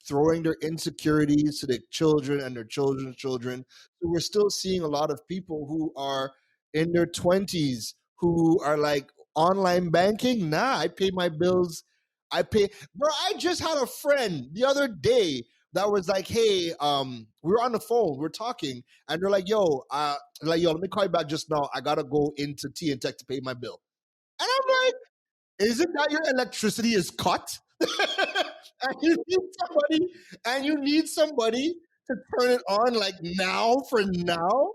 throwing their insecurities to their children and their children's children. So we're still seeing a lot of people who are in their 20s who are like, online banking? Nah, I pay my bills. I pay. Bro, I just had a friend the other day that was like, hey, we were on the phone, we're talking, and they're like, yo, let me call you back just now. I gotta go into T and Tech to pay my bill. And I'm like, is it that your electricity is cut? and you need somebody to turn it on like now for now?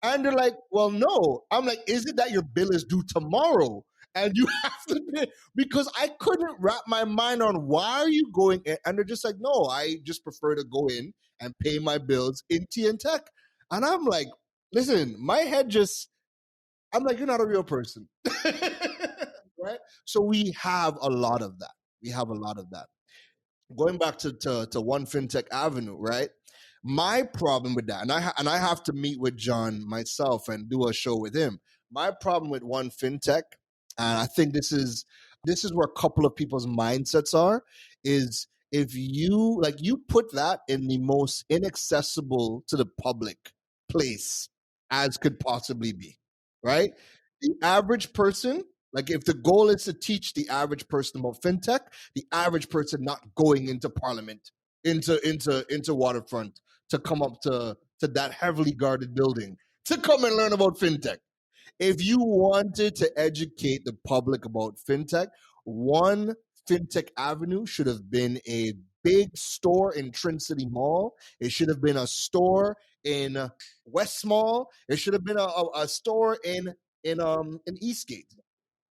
And they're like, well, no. I'm like, is it that your bill is due tomorrow? And you have to pay, because I couldn't wrap my mind on why are you going in? And they're just like, no, I just prefer to go in and pay my bills in T and Tech. And I'm like, listen, my head just, I'm like, you're not a real person. Right? So we have a lot of that. We have a lot of that. Going back to One Fintech Avenue, right? My problem with that, and I have to meet with John myself and do a show with him. My problem with One Fintech, and I think this is where a couple of people's mindsets are, is if you like you put that in the most inaccessible to the public place as could possibly be, right? The average person, like if the goal is to teach the average person about fintech, the average person not going into parliament, into waterfront, to come up to that heavily guarded building to come and learn about fintech. If you wanted to educate the public about fintech, One Fintech Avenue should have been a big store in Trin City Mall. It should have been a store in West Mall. It should have been a store in Eastgate,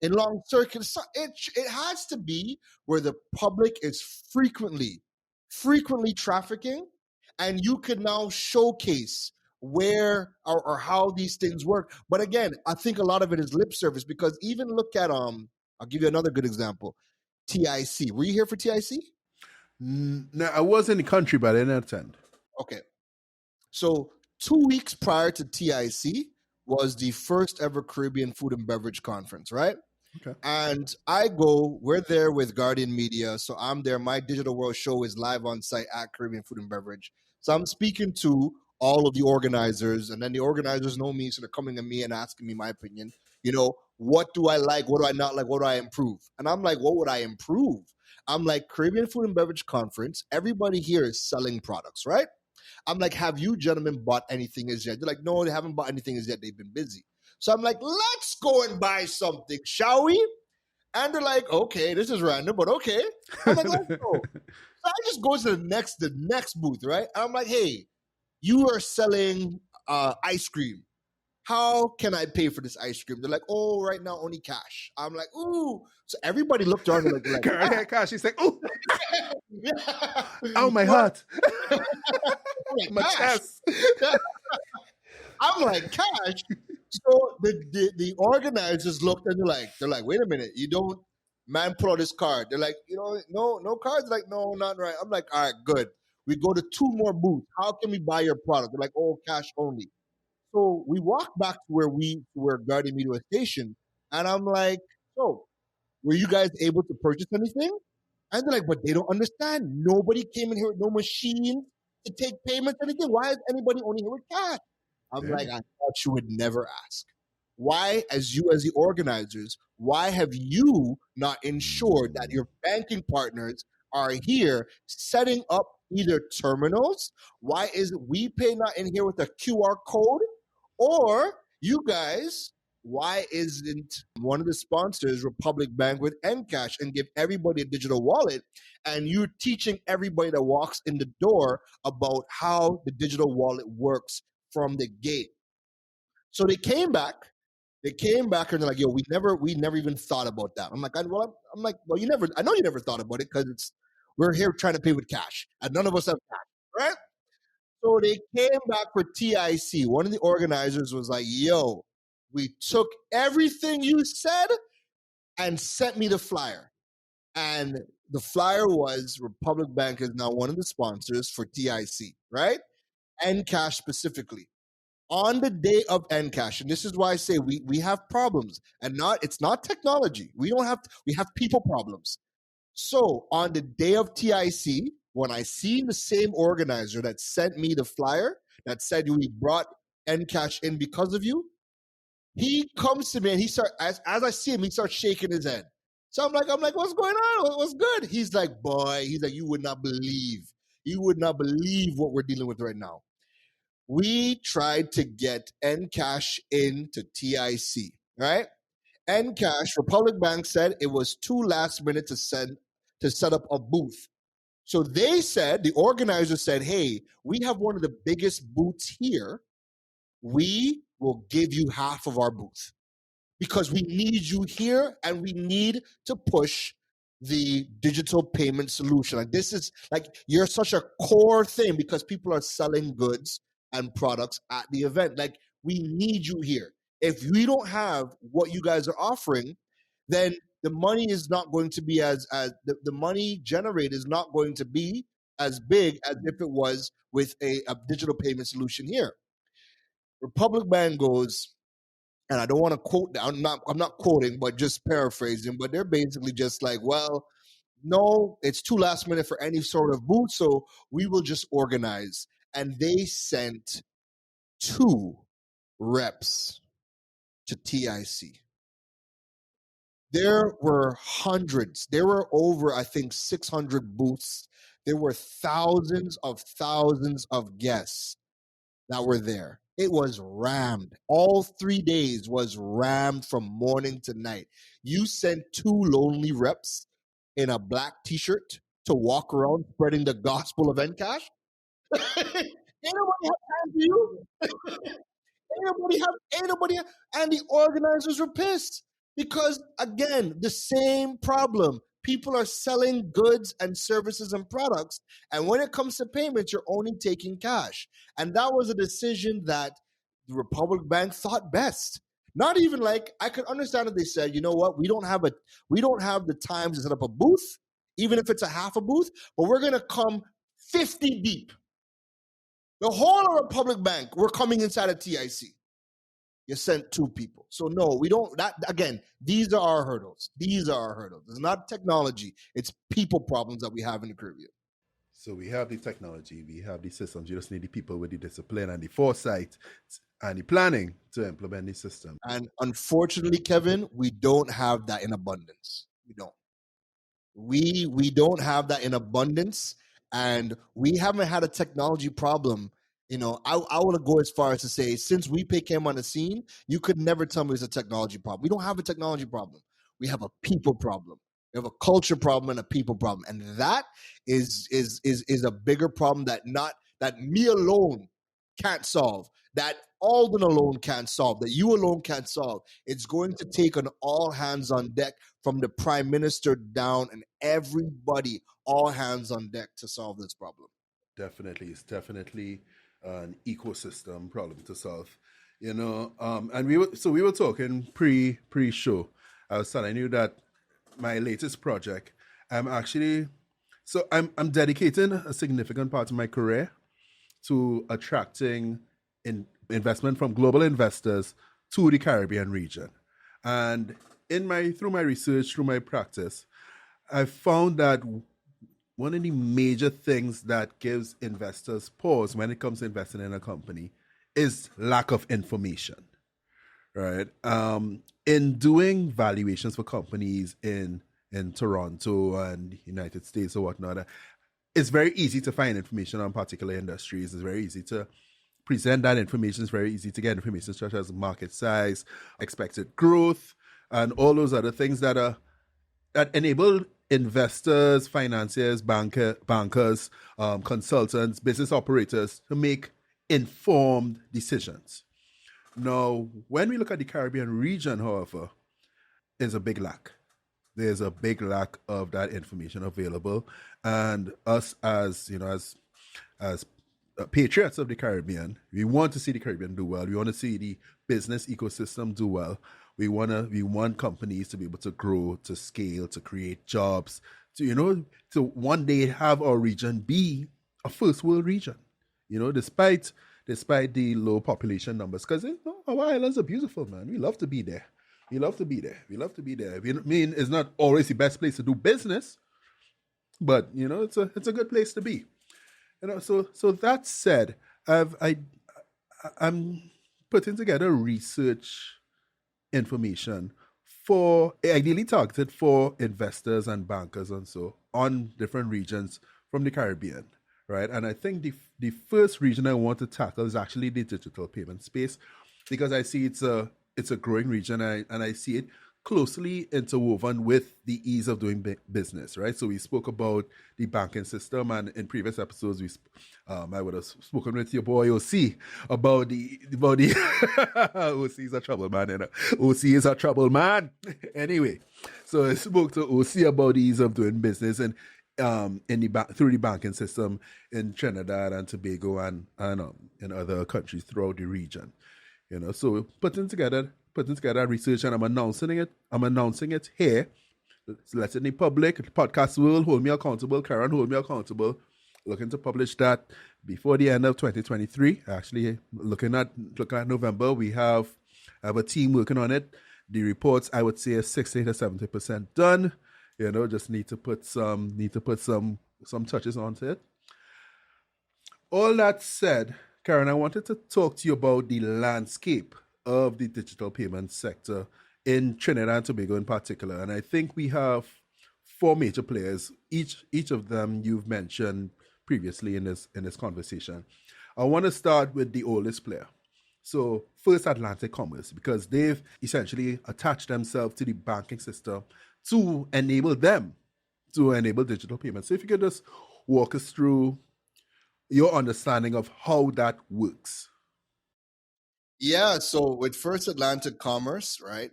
in Long Circuit. It has to be where the public is frequently trafficking, and you can now showcase where or how these things work. But again, I think a lot of it is lip service, because even look at I'll give you another good example. TIC. Were you here for TIC? No, I was in the country, but I didn't attend. Okay. So 2 weeks prior to TIC was the first ever Caribbean Food and Beverage Conference, right? Okay. And we're there with Guardian Media. So I'm there. My Digital World show is live on site at Caribbean Food and Beverage. So I'm speaking to all of the organizers, and then the organizers know me. So they're coming to me and asking me my opinion. What do I like? What do I not like? What do I improve? And I'm like, what would I improve? I'm like, Caribbean Food and Beverage Conference. Everybody here is selling products, right? I'm like, have you gentlemen bought anything as yet? They're like, no, they haven't bought anything as yet. They've been busy. So I'm like, let's go and buy something, shall we? And they're like, okay, this is random, but okay. I'm like, let's go. So I just go to the next booth, right? I'm like, hey, you are selling ice cream. How can I pay for this ice cream? They're like, oh, right now only cash. I'm like, ooh. So everybody looked around and like okay, cash. She's like, oh, yeah. oh, my heart, like, my chest. I'm like, cash. So the organizers looked and they're like, wait a minute, you don't, man, pull out this card. They're like, no cards. They're like, no, not right. I'm like, all right, good. We go to 2 more booths. How can we buy your product? They're like, oh, cash only. So we walk back to where Guardian Media was stationed, and I'm like, so were you guys able to purchase anything? And they're like, but they don't understand. Nobody came in here with no machine to take payments or anything. Why is anybody only here with cash? I'm like, I thought you would never ask. Why, as the organizers, why have you not ensured that your banking partners are here setting up either terminals? Why is WePay not in here with a QR code? Or you guys, why isn't one of the sponsors Republic Bank with Endcash and give everybody a digital wallet? And you're teaching everybody that walks in the door about how the digital wallet works from the gate. So they came back. They came back and they're like, "Yo, we never even thought about that." I'm like, well, you never. I know you never thought about it because we're here trying to pay with cash, and none of us have cash, right? So they came back for TIC. One of the organizers was like, "Yo, we took everything you said and sent me the flyer." And the flyer was Republic Bank is now one of the sponsors for TIC, right? Encash specifically. On the day of Encash, and this is why I say we have problems, and it's not technology. We have people problems. So on the day of TIC, when I see the same organizer that sent me the flyer that said we brought Encash in because of you, he comes to me and he starts as I see him, he starts shaking his head. So I'm like, what's going on? What's good? He's like, boy, you would not believe what we're dealing with right now. We tried to get Encash into TIC, right? Encash, Republic Bank said it was too last minute to set up a booth. So they said, the organizer said, hey, we have one of the biggest booths here. We will give you half of our booth because we need you here and we need to push the digital payment solution. Like this is like you're such a core thing because people are selling goods and products at the event. Like we need you here. If we don't have what you guys are offering, then the money is not going to be as the money generated is not going to be as big as if it was with a digital payment solution here. Republic Bank goes, and I don't want to quote. I'm not quoting, but just paraphrasing. But they're basically just like, well, no, it's too last minute for any sort of booth, so we will just organize. And they sent 2 reps to TIC. There were hundreds. There were over, I think, 600 booths. There were thousands of guests that were there. It was rammed. All 3 days was rammed from morning to night. You sent 2 lonely reps in a black t-shirt to walk around spreading the gospel of Encash. Ain't nobody have time for you. Ain't nobody have, and the organizers were pissed because again, the same problem. People are selling goods and services and products, and when it comes to payments, you're only taking cash. And that was a decision that the Republic Bank thought best. Not even like I could understand if they said, you know what, we don't have the time to set up a booth, even if it's a half a booth, but we're gonna come 50 deep. The whole of Republic Bank, we're coming inside of TIC. You sent 2 people. So no, we don't. That again, these are our hurdles. These are our hurdles. It's not technology. It's people problems that we have in the Caribbean. So we have the technology, we have the systems. You just need the people with the discipline and the foresight and the planning to implement the system. And unfortunately, Kevin, we don't have that in abundance. We don't. We don't have that in abundance, and we haven't had a technology problem. You know, I want to go as far as to say, since WePay came on the scene, you could never tell me it's a technology problem. We don't have a technology problem. We have a people problem. We have a culture problem and a people problem, and that is a bigger problem that me alone can't solve. That Alden alone can't solve. That you alone can't solve. It's going to take an all hands on deck from the prime minister down and everybody, all hands on deck to solve this problem. Definitely, it's definitely an ecosystem problem to solve. You know, and we were talking pre show. I was telling you that my latest project, I'm dedicating a significant part of my career to attracting investment from global investors to the Caribbean region. And through my research, through my practice, I found that one of the major things that gives investors pause when it comes to investing in a company is lack of information, right? In doing valuations for companies in Toronto and United States or whatnot, it's very easy to find information on particular industries. It's very easy to present that information. It's very easy to get information such as market size, expected growth, and all those other things that enable investors, financiers, bankers, consultants, business operators to make informed decisions. Now, when we look at the Caribbean region, however, there's a big lack. There's a big lack of that information available, and us as as patriots of the Caribbean, we want to see the Caribbean do well. We want to see the business ecosystem do well. We want companies to be able to grow, to scale, to create jobs, to one day have our region be a first world region. Despite the low population numbers, because our islands are beautiful, man. We love to be there. We love to be there. We love to be there. I mean, it's not always the best place to do business, but it's a good place to be. So that said, I'm putting together research information for ideally targeted for investors and bankers and so on different regions from the Caribbean, right? And I think the first region I want to tackle is actually the digital payment space, because I see it's a growing region, and I see it closely interwoven with the ease of doing business, right? So we spoke about the banking system, and in previous episodes, I would have spoken with your boy OC about the OC is a trouble man, OC is a trouble man. Anyway, so I spoke to OC about the ease of doing business and through the banking system in Trinidad and Tobago and in other countries throughout the region. So putting together research, and I'm announcing it here. Let in the public, the podcast world, hold me accountable. Keron, hold me accountable. Looking to publish that before the end of 2023. Actually, looking at November, we have a team working on it. The reports, I would say, is 60 to 70% done. Just need to put some touches onto it. All that said, Keron, I wanted to talk to you about the landscape of the digital payment sector in Trinidad and Tobago in particular. And I think we have four major players, each of them you've mentioned previously in this conversation. I want to start with the oldest player. So First Atlantic Commerce, because they've essentially attached themselves to the banking system to enable digital payments. So if you could just walk us through your understanding of how that works. Yeah, so with First Atlantic Commerce, right,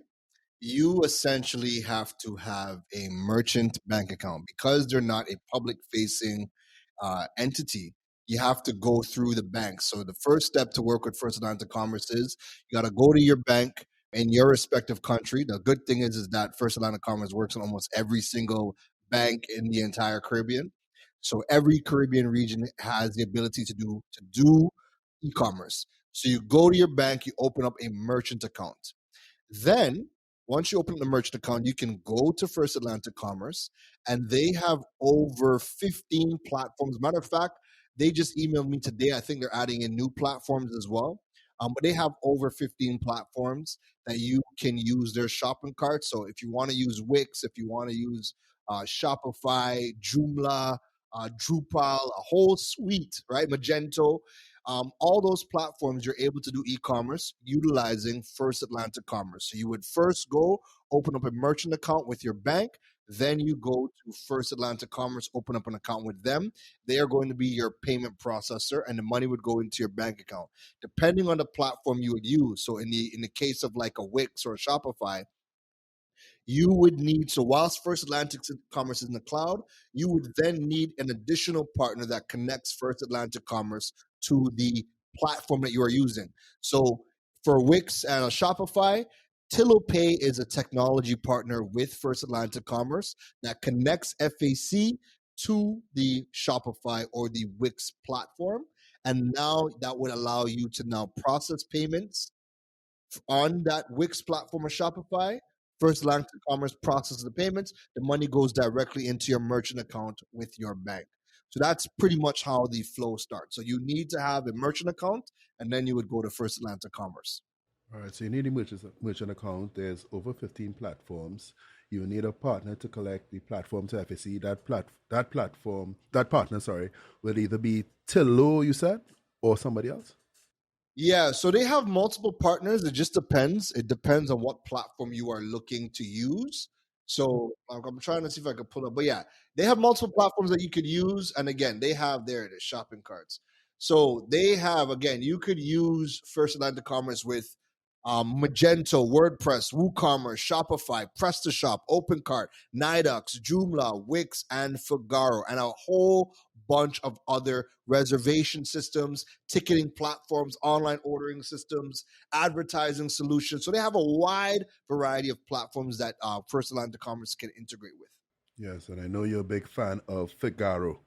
you essentially have to have a merchant bank account because they're not a public facing entity. You have to go through the bank. So the first step to work with First Atlantic Commerce is you got to go to your bank in your respective country. The good thing is that First Atlantic Commerce works on almost every single bank in the entire Caribbean. So every Caribbean region has the ability to do e-commerce. So you go to your bank, you open up a merchant account. Then, once you open the merchant account, you can go to First Atlantic Commerce, and they have over 15 platforms. Matter of fact, they just emailed me today. I think they're adding in new platforms as well. But they have over 15 platforms that you can use their shopping cart. So if you want to use Wix, if you want to use Shopify, Joomla, Drupal, a whole suite, right? Magento, all those platforms, you're able to do e-commerce utilizing First Atlantic Commerce. So you would first go open up a merchant account with your bank. Then you go to First Atlantic Commerce, open up an account with them. They are going to be your payment processor, and the money would go into your bank account, depending on the platform you would use. So in the case of like a Wix or a Shopify, you would need, so whilst First Atlantic Commerce is in the cloud, you would then need an additional partner that connects First Atlantic Commerce to the platform that you are using. So for Wix and Shopify, TillowPay is a technology partner with First Atlantic Commerce that connects FAC to the Shopify or the Wix platform. And now that would allow you to now process payments on that Wix platform or Shopify. First Atlantic Commerce processes the payments. The money goes directly into your merchant account with your bank. So that's pretty much how the flow starts. So you need to have a merchant account, and then you would go to First Atlantic Commerce. All right, so you need a merchant account. There's over 15 platforms. You need a partner to collect the platform to FAC. That partner, sorry, will either be Tillo, you said, or somebody else? Yeah, so they have multiple partners. It just depends. It depends on what platform you are looking to use. So I'm trying to see if I could pull up, but yeah, they have multiple platforms that you could use. And again, they have there the shopping carts. So they have again, you could use First Atlantic Commerce with Magento, WordPress, WooCommerce, Shopify, PrestaShop, OpenCart, Nidux, Joomla, Wix, and Figaro, and a whole bunch of other reservation systems, ticketing platforms, online ordering systems, advertising solutions. So they have a wide variety of platforms that First Atlantic Commerce can integrate with. Yes, and I know you're a big fan of Figaro.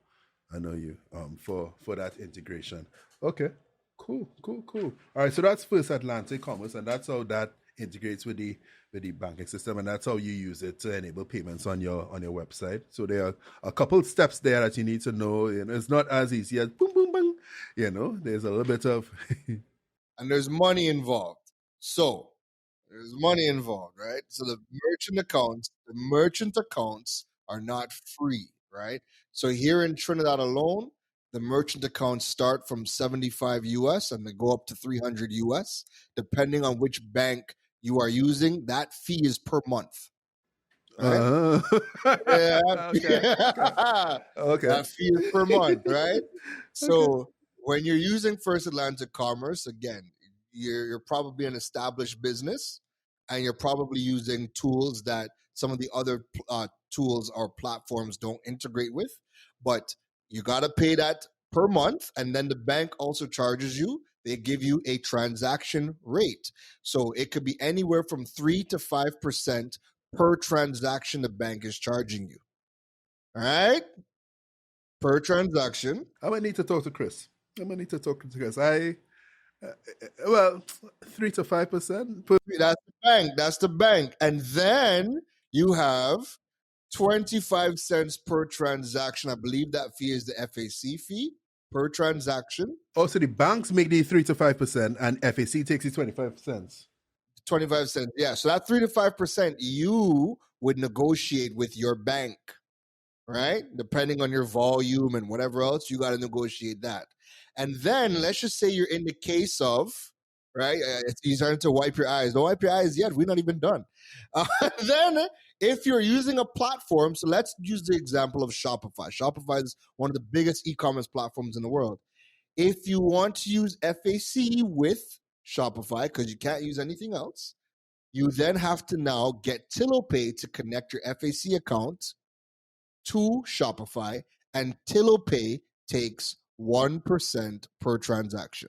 I know you for that integration. Okay, cool. All right, so that's First Atlantic Commerce, and that's how that integrates with the banking system, and that's how you use it to enable payments on your website. So there are a couple steps there that you need to know. You know, it's not as easy as boom boom bang. You know, there's a little bit of and there's money involved. So there's money involved, right? So the merchant accounts are not free, right? So here in Trinidad alone, the merchant accounts start from 75 US and they go up to 300 US, depending on which bank you are using. That fee is per month. Right? Yeah. Okay. That fee is per month, right? So when you're using First Atlantic Commerce, again, you're probably an established business, and you're probably using tools that some of the other tools or platforms don't integrate with. But you got to pay that per month, and then the bank also charges you. They give you a transaction rate, so it could be anywhere from 3 to 5% per transaction the bank is charging you. All right? Per transaction. I might need to talk to Chris. I well, 3 to 5%. That's the bank. And then you have 25 cents per transaction. I believe that fee is the FAC fee per transaction. Also, the banks make the 3 to 5%, and FAC takes the 25 cents. 25 cents. Yeah. So that 3 to 5% you would negotiate with your bank, right? Depending on your volume and whatever else, you got to negotiate that. And then let's just say you're in the case of, right? You're starting to wipe your eyes. Don't wipe your eyes yet. We're not even done. Then if you're using a platform, so let's use the example of Shopify. Shopify is one of the biggest e-commerce platforms in the world. If you want to use FAC with Shopify, because you can't use anything else, you then have to now get TillowPay to connect your FAC account to Shopify, and TillowPay takes 1% per transaction.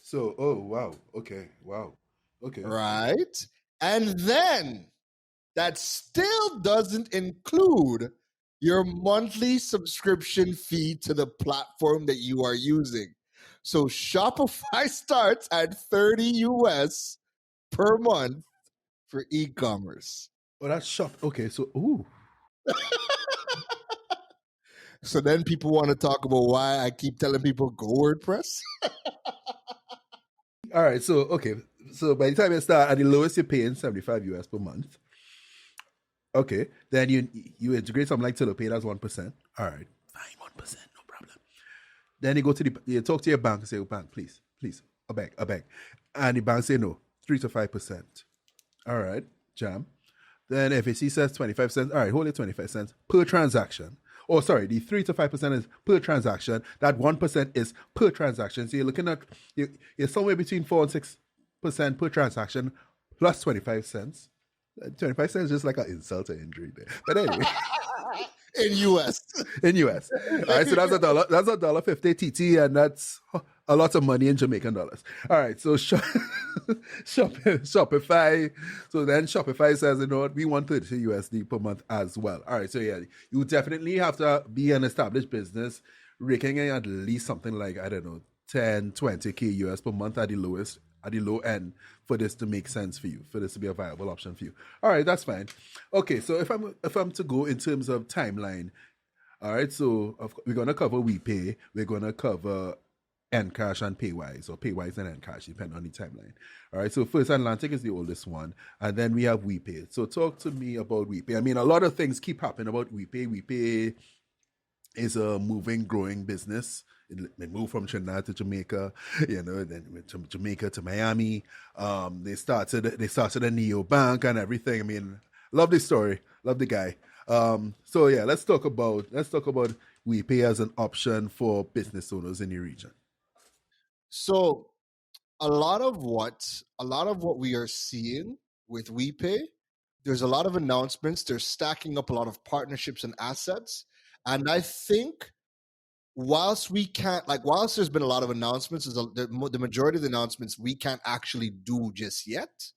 So, oh, wow. Okay. Wow. Okay. Right? And then that still doesn't include your monthly subscription fee to the platform that you are using. So Shopify starts at 30 US per month for e-commerce. Oh, that's shop. Okay. So, ooh. So then people want to talk about why I keep telling people go WordPress. All right. So, okay. So by the time you start at the lowest, you're paying 75 US per month. Okay. Then you integrate something like TillowPay, that's 1%. All right. Fine, 1%, no problem. Then you go to you talk to your bank and say, oh, bank, please, a bank. And the bank say no, 3 to 5%. All right, jam. Then FAC says 25 cents. All right, hold it 25 cents per transaction. Oh, sorry, the 3 to 5% is per transaction. That 1% is per transaction. So you're looking at, you're somewhere between 4 and 6% per transaction plus 25 cents. 25 cents is just like an insult to injury there. But anyway. In US. In US. All right, so that's $1.50 TT, and that's a lot of money in Jamaican dollars. All right, so Shopify. So then Shopify says, you know what, we want 30 USD per month as well. All right, so yeah, you definitely have to be an established business, raking in at least something like, I don't know, 10, 20K US per month at the lowest, at the low end, for this to make sense for you, for this to be a viable option for you. All right, that's fine. Okay, so if I'm to go in terms of timeline, all right, so we're gonna cover WePay, we're gonna cover Endcash and Paywise, or Paywise and Endcash, depending on the timeline. All right, so First Atlantic is the oldest one, and then we have WePay. So talk to me about WePay. I mean, a lot of things keep happening about WePay. WePay is a moving, growing business. They moved from Trinidad to Jamaica, then went to Jamaica to Miami. They started a neo bank and everything. I mean, love this story, love the guy. So yeah, let's talk about WePay as an option for business owners in the region. So a lot of what we are seeing with WePay, there's a lot of announcements. They're stacking up a lot of partnerships and assets. And I think whilst there's been a lot of announcements, the majority of the announcements we can't actually do just yet.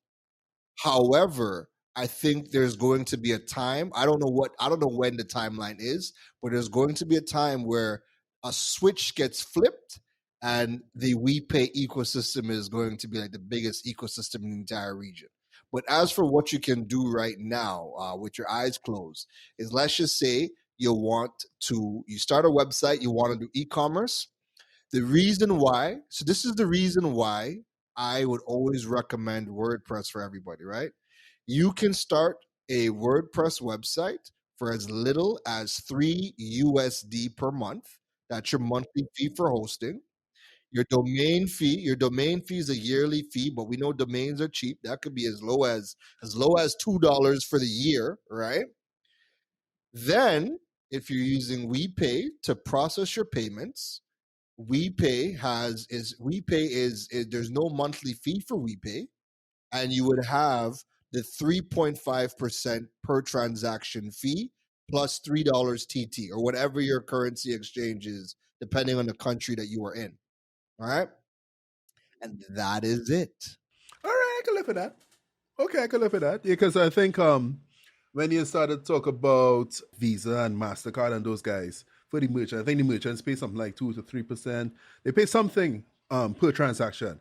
However, I think there's going to be a time. I don't know when the timeline is, but there's going to be a time where a switch gets flipped and the WePay ecosystem is going to be like the biggest ecosystem in the entire region. But as for what you can do right now with your eyes closed, is let's just say you start a website, you want to do e-commerce. This is the reason why I would always recommend WordPress for everybody, right? You can start a WordPress website for as little as $3 per month. That's your monthly fee for hosting. Your domain fee is a yearly fee, but we know domains are cheap. That could be as low as $2 for the year, right? Then, if you're using WePay to process your payments, there's no monthly fee for WePay, and you would have the 3.5% per transaction fee plus $3 TT or whatever your currency exchange is, depending on the country that you are in. All right. And that is it. All right, I can live with that. Okay, I can live with that because I think when you started to talk about Visa and Mastercard and those guys for the merchant, I think the merchants pay something like 2 to 3%. They pay something per transaction.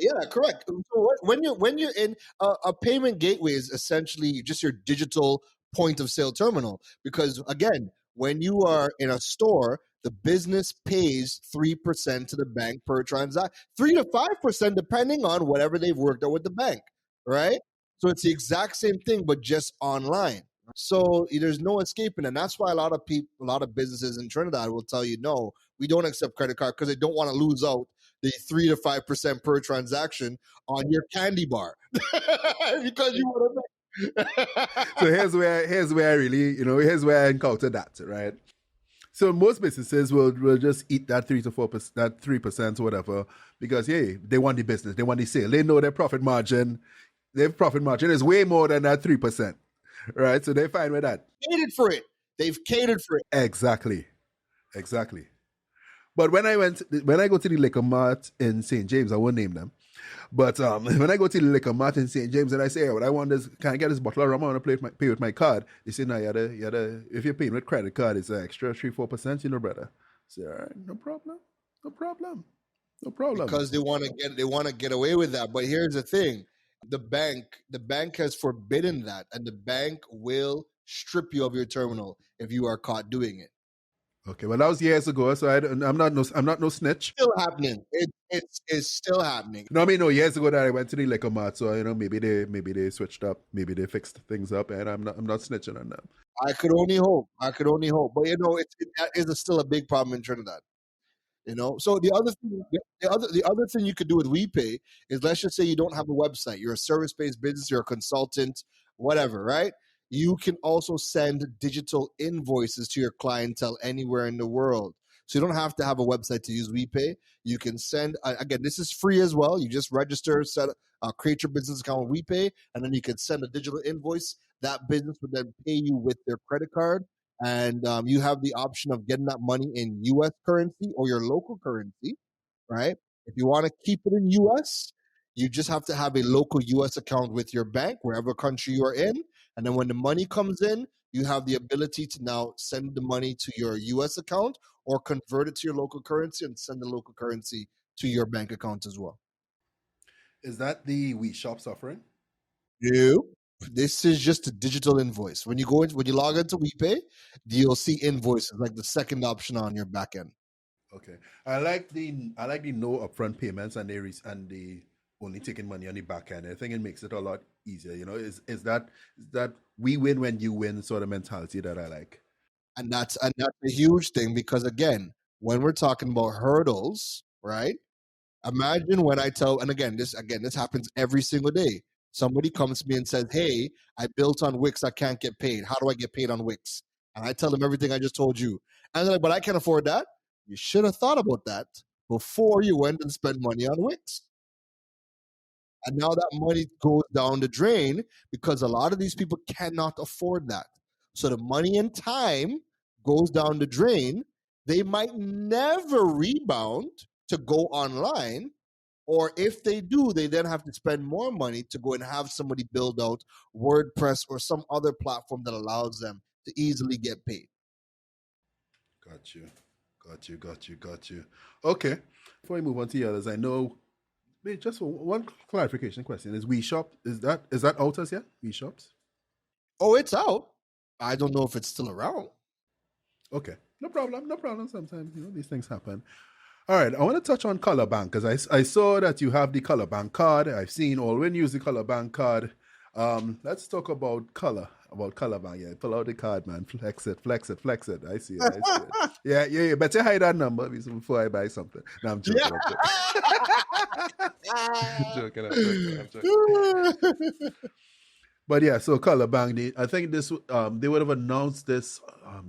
Yeah, correct. So when you're in a payment gateway is essentially just your digital point of sale terminal, because again, when you are in a store, the business pays 3% to the bank per transaction, 3 to 5% depending on whatever they've worked out with the bank, right? So it's the exact same thing, but just online. So there's no escaping, and that's why a lot of businesses in Trinidad will tell you, no, we don't accept credit card because they don't want to lose out the 3 to 5% per transaction on your candy bar because you want to. So here's where I encountered that, right? So most businesses will just eat that 3 to 4%, that 3% or whatever, because hey, they want the business, they want the sale, they know their profit margin. Their profit margin is way more than that 3%, right? So they fine with that. Catered for it. They've catered for it. Exactly. But when I go to the liquor mart in St. James, I won't name them. But when I go to the liquor mart in St. James and I say, hey, what I want is, can I get this bottle of rum? I want to pay with my card. They say, no, if you're paying with credit card, it's an extra 3-4%, brother. I say, all right, no problem. Because they want to get away with that. But here's the thing: the bank has forbidden that, and the bank will strip you of your terminal if you are caught doing it. Okay, well that was years ago, so I'm not no snitch. Still happening. It's still happening. No, I mean, no, years ago that I went to the liquor mart, so maybe they switched up, maybe they fixed things up, and I'm not snitching on them. I could only hope. But that is still a big problem in Trinidad. So the other thing you could do with WePay is, let's just say you don't have a website, you're a service-based business, you're a consultant, whatever, right? You can also send digital invoices to your clientele anywhere in the world. So you don't have to have a website to use WePay. You can send, again, this is free as well. You just register, create your business account with WePay, and then you can send a digital invoice. That business would then pay you with their credit card, and you have the option of getting that money in U.S. currency or your local currency, right? If you want to keep it in U.S., you just have to have a local U.S. account with your bank, wherever country you are in, and then when the money comes in, you have the ability to now send the money to your U.S. account or convert it to your local currency and send the local currency to your bank account as well. Is that the WeShops offering? No, this is just a digital invoice. When you log into WePay, you'll see invoices like the second option on your back end. Okay, I like the no upfront payments and the only taking money on the back end. I think it makes it a lot easier. Is that we win when you win sort of mentality that I like. And that's a huge thing, because again, when we're talking about hurdles, right? Imagine when I tell, and this happens every single day. Somebody comes to me and says, "Hey, I built on Wix. I can't get paid. How do I get paid on Wix?" And I tell them everything I just told you. And they're like, "But I can't afford that." You should have thought about that before you went and spent money on Wix. And now that money goes down the drain because a lot of these people cannot afford that. So the money and time goes down the drain. They might never rebound to go online. Or if they do, they then have to spend more money to go and have somebody build out WordPress or some other platform that allows them to easily get paid. Got you. Got you. Okay. Before we move on to the others, I know just one clarification question. Is WeShop, is that out as yet? WeShops? Oh, it's out. I don't know if it's still around. Okay. No problem. Sometimes, these things happen. All right, I want to touch on Color Bank because I saw that you have the Color Bank card. I've seen Alwyn use the Color Bank card. Let's talk about Color Bank. Yeah, pull out the card, man. Flex it. I see it. Yeah. Better hide that number before I buy something. No, I'm joking. I'm joking. But yeah, so Color Bank, I think this they would have announced this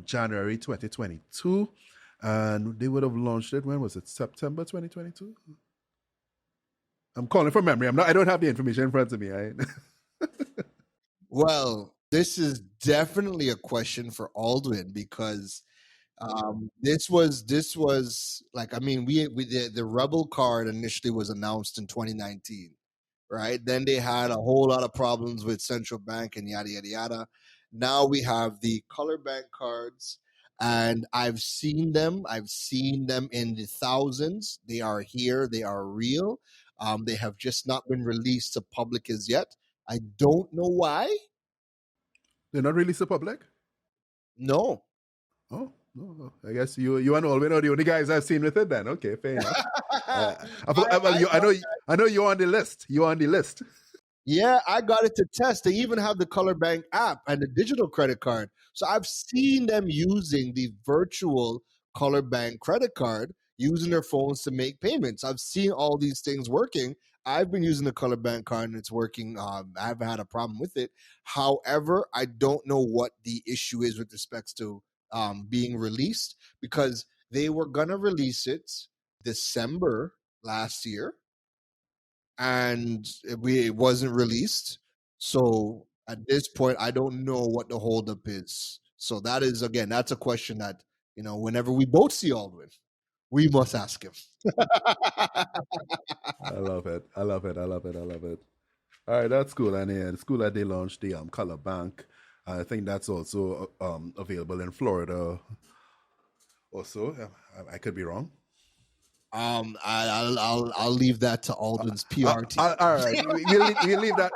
January 2022. And they would have launched it, when was it? September 2022? I'm calling from memory. I don't have the information in front of me. Well, this is definitely a question for Aldwin because this was like, I mean, we the Rebel card initially was announced in 2019, right? Then they had a whole lot of problems with central bank and yada yada yada. Now we have the Color Bank cards, and I've seen them in the thousands. They are here, they are real. They have just not been released to public as yet. I don't know why. They're not released to public? No. Oh, no. I guess you and Alwyn are the only guys I've seen with it then. Okay, fair enough. I know you're on the list. Yeah, I got it to test. They even have the Color Bank app and the digital credit card. So I've seen them using the virtual Color Bank credit card, using their phones to make payments. I've seen all these things working. I've been using the Color Bank card and it's working. I haven't had a problem with it. However, I don't know what the issue is with respects to being released, because they were going to release it December last year and it wasn't released. So at this point, I don't know what the holdup is. So that is, again, that's a question that, whenever we both see Aldwin, we must ask him. I love it. All right, that's cool. And yeah, it's cool that they launched the Color Bank. I think that's also available in Florida. Also, I could be wrong. I'll leave that to Aldwin's PR team. All right, we'll leave that.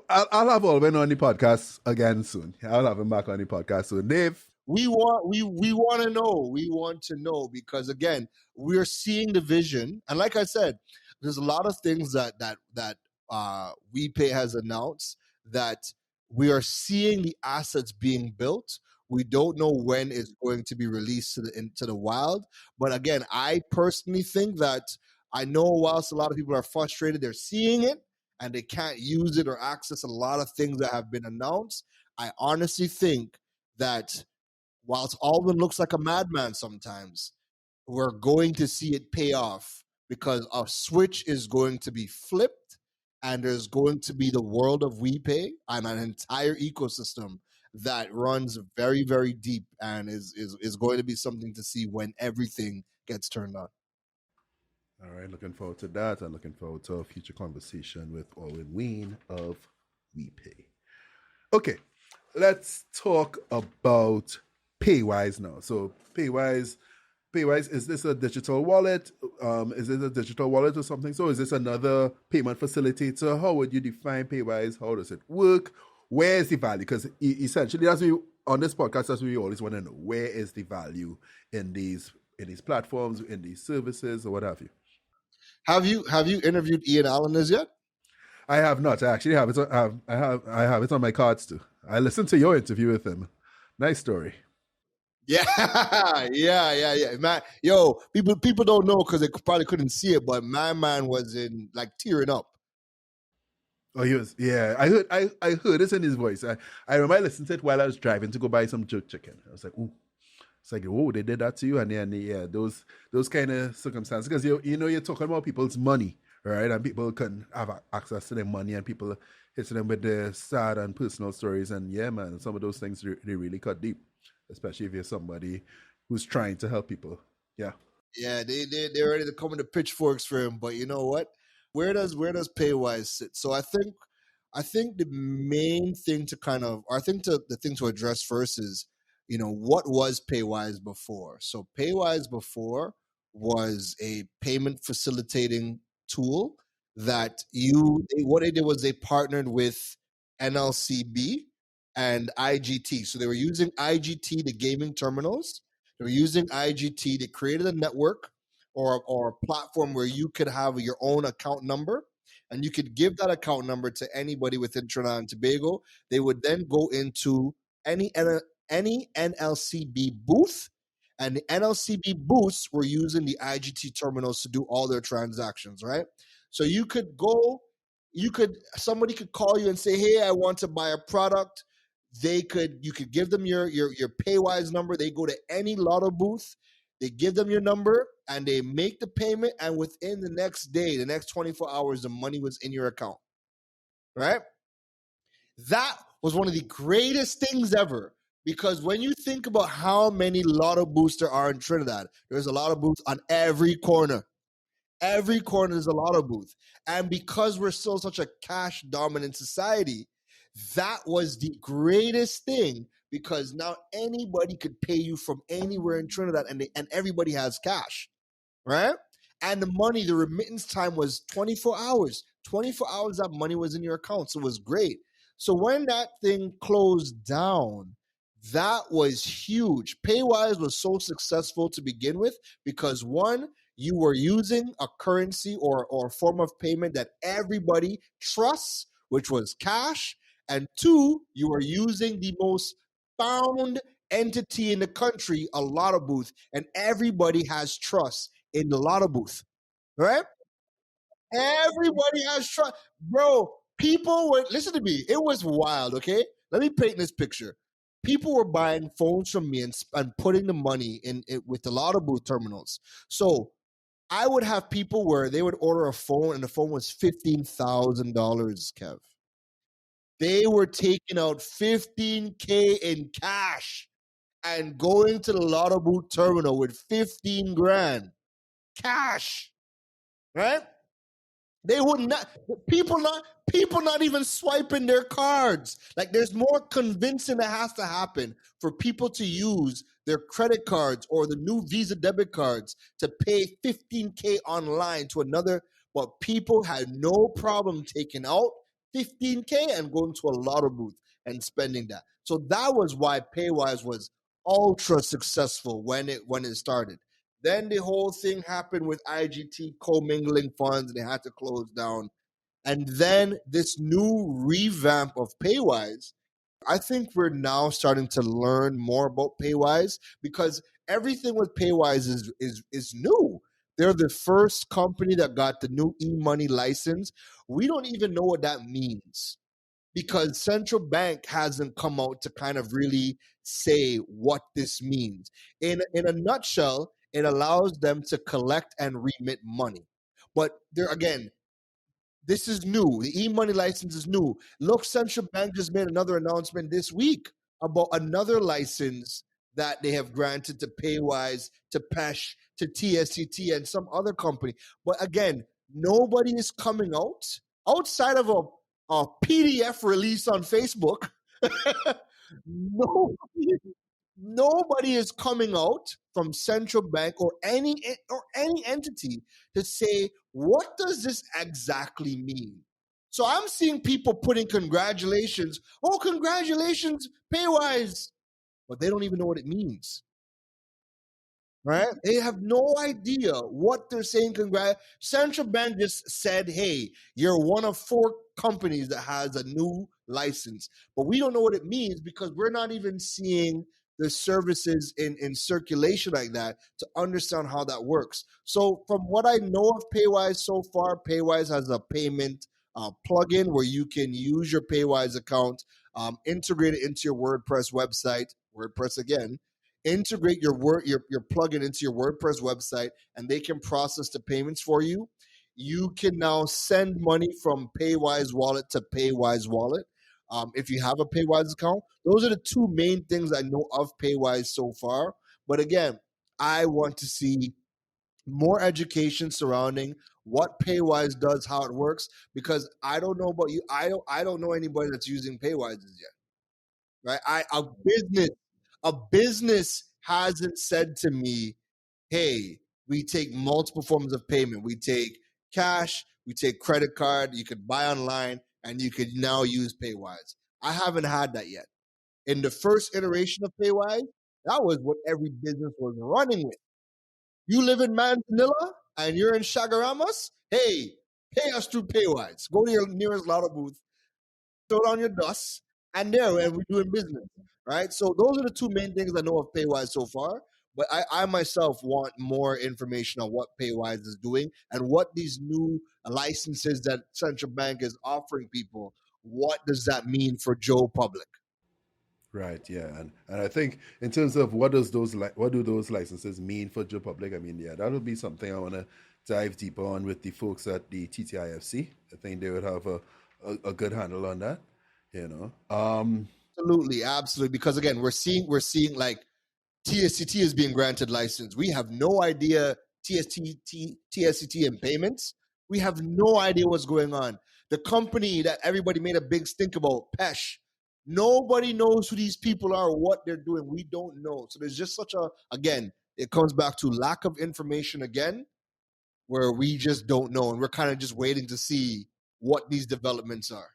I'll have Alwyn on the podcast again soon. I'll have him back on the podcast soon. Dave, we want to know. We want to know because, again, we're seeing the vision, and like I said, there's a lot of things that WePay has announced that we are seeing the assets being built. We don't know when it's going to be released into the wild. But again, I personally think that, I know whilst a lot of people are frustrated, they're seeing it and they can't use it or access a lot of things that have been announced. I honestly think that whilst Alvin looks like a madman sometimes, we're going to see it pay off because a switch is going to be flipped and there's going to be the world of WePay and an entire ecosystem that runs very, very deep and is going to be something to see when everything gets turned on. All right, looking forward to that. I'm looking forward to a future conversation with Alwyn Ween of WePay. Okay, let's talk about Paywise now. So Paywise, is this a digital wallet? Is it a digital wallet or something? So is this another payment facilitator? How would you define Paywise? How does it work? Where is the value? Because essentially, on this podcast, that's what we always want to know. Where is the value in these platforms, in these services, or what have you? Have you interviewed Ian Allen as yet? I have not. I actually have it. I have it on my cards too. I listened to your interview with him. Nice story. Yeah. Man, yo, people don't know because they probably couldn't see it, but my man was in like tearing up. Oh, he was. Yeah, I heard this in his voice. I remember I listened to it while I was driving to go buy some jerk chicken. I was like, ooh. It's like, oh, they did that to you, and then yeah, those kind of circumstances, because you know you're talking about people's money, right? And people can have access to their money, and people hitting them with their sad and personal stories, and yeah, man, some of those things they really cut deep, especially if you're somebody who's trying to help people. Yeah. Yeah, they're ready to come with the pitchforks for him. But you know what? Where does Paywise sit? So I think the main thing to kind of, or I think the thing to address first is, what was Paywise before? So Paywise before was a payment facilitating tool that what they did was they partnered with NLCB and IGT. So they were using IGT, the gaming terminals. They were using IGT. They created a network or a platform where you could have your own account number, and you could give that account number to anybody within Trinidad and Tobago. They would then go into any NLCB booth, and the NLCB booths were using the IGT terminals to do all their transactions, right? So somebody could call you and say, "Hey, I want to buy a product." You could give them your Paywise number. They go to any lotto booth, they give them your number, and they make the payment, and within the next day, the next 24 hours, the money was in your account, right? That was one of the greatest things ever, because when you think about how many lotto booths there are in Trinidad, there's a lotto booth on every corner. Every corner is a lotto booth. And because we're still such a cash dominant society, that was the greatest thing, because now anybody could pay you from anywhere in Trinidad, and everybody has cash, right? And the money, the remittance time was 24 hours. 24 hours that money was in your account. So it was great. So when that thing closed down, that was huge. Paywise was so successful to begin with because, one, you were using a currency or a form of payment that everybody trusts, which was cash. And two, you were using the most found entity in the country, a lotto booth, and everybody has trust in the lotto booth, right? Everybody has trust, bro. People were, listen to me. It was wild. Okay, let me paint this picture. People were buying phones from me and putting the money in it with the lotto booth terminals. So I would have people where they would order a phone and the phone was $15,000. Kev, they were taking out 15K in cash and going to the lotto booth terminal with 15 grand cash, right? They would not, people not even swiping their cards. Like, there's more convincing that has to happen for people to use their credit cards or the new Visa debit cards to pay 15K online to another, but people had no problem taking out 15K and going to a lotto booth and spending that. So that was why Paywise was ultra successful when it started. Then the whole thing happened with IGT commingling funds, and they had to close down. And then this new revamp of Paywise, I think we're now starting to learn more about Paywise, because everything with Paywise is new. They're the first company that got the new e-money license. We don't even know what that means, because central bank hasn't come out to kind of really say what this means. In a nutshell, it allows them to collect and remit money. But there again, this is new. The e-money license is new. Look, central bank just made another announcement this week about another license that they have granted to Paywise, to Pesh, to TSCT, and some other company. But again, nobody is coming out outside of a PDF release on Facebook. nobody, nobody is coming out from central bank or any entity to say, what does this exactly mean? So I'm seeing people putting congratulations. Oh, congratulations, Paywise. But they don't even know what it means, right? They have no idea what they're saying. Central bank just said, hey, you're one of 4 companies that has a new license. But we don't know what it means because we're not even seeing the services in circulation like that to understand how that works. So from what I know of Paywise so far, Paywise has a payment plugin where you can use your Paywise account, integrate it into your WordPress website, WordPress again, integrate your plugin into your WordPress website, and they can process the payments for you. You can now send money from Paywise wallet to Paywise wallet. If you have a Paywise account, those are the two main things I know of Paywise so far. But again, I want to see more education surrounding what Paywise does, how it works, because I don't know about you. I don't know anybody that's using Paywises yet. Right? A business hasn't said to me, hey, we take multiple forms of payment. We take cash, we take credit card, you could buy online, and you could now use Paywise. I haven't had that yet. In the first iteration of Paywise, that was what every business was running with. You live in Manila and you're in Chagaramas, hey, pay us through Paywise. Go to your nearest lotto booth, throw down your dust, and there, and we're doing business, right? So those are the two main things I know of Paywise so far. But I myself want more information on what Paywise is doing and what these new licenses that central bank is offering people. What does that mean for Joe Public? Right, yeah, and I think in terms of what do those licenses mean for Joe Public? I mean, yeah, that would be something I want to dive deeper on with the folks at the TTIFC. I think they would have a good handle on that, you know. Absolutely, absolutely. Because again, we're seeing like TSCT is being granted license. We have no idea TSCT and payments. We have no idea what's going on. The company that everybody made a big stink about, Pesh, nobody knows who these people are or what they're doing. We don't know. So there's just such a, again, it comes back to lack of information again, where we just don't know. And we're kind of just waiting to see what these developments are.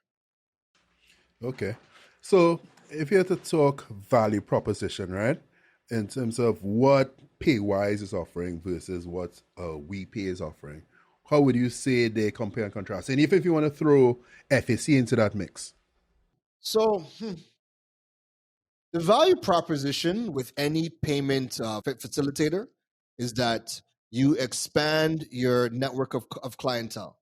Okay, so if you had to talk value proposition, right, in terms of what Paywise is offering versus what WePay is offering, how would you say they compare and contrast? And even if you want to throw FAC into that mix. So the value proposition with any payment facilitator is that you expand your network of clientele.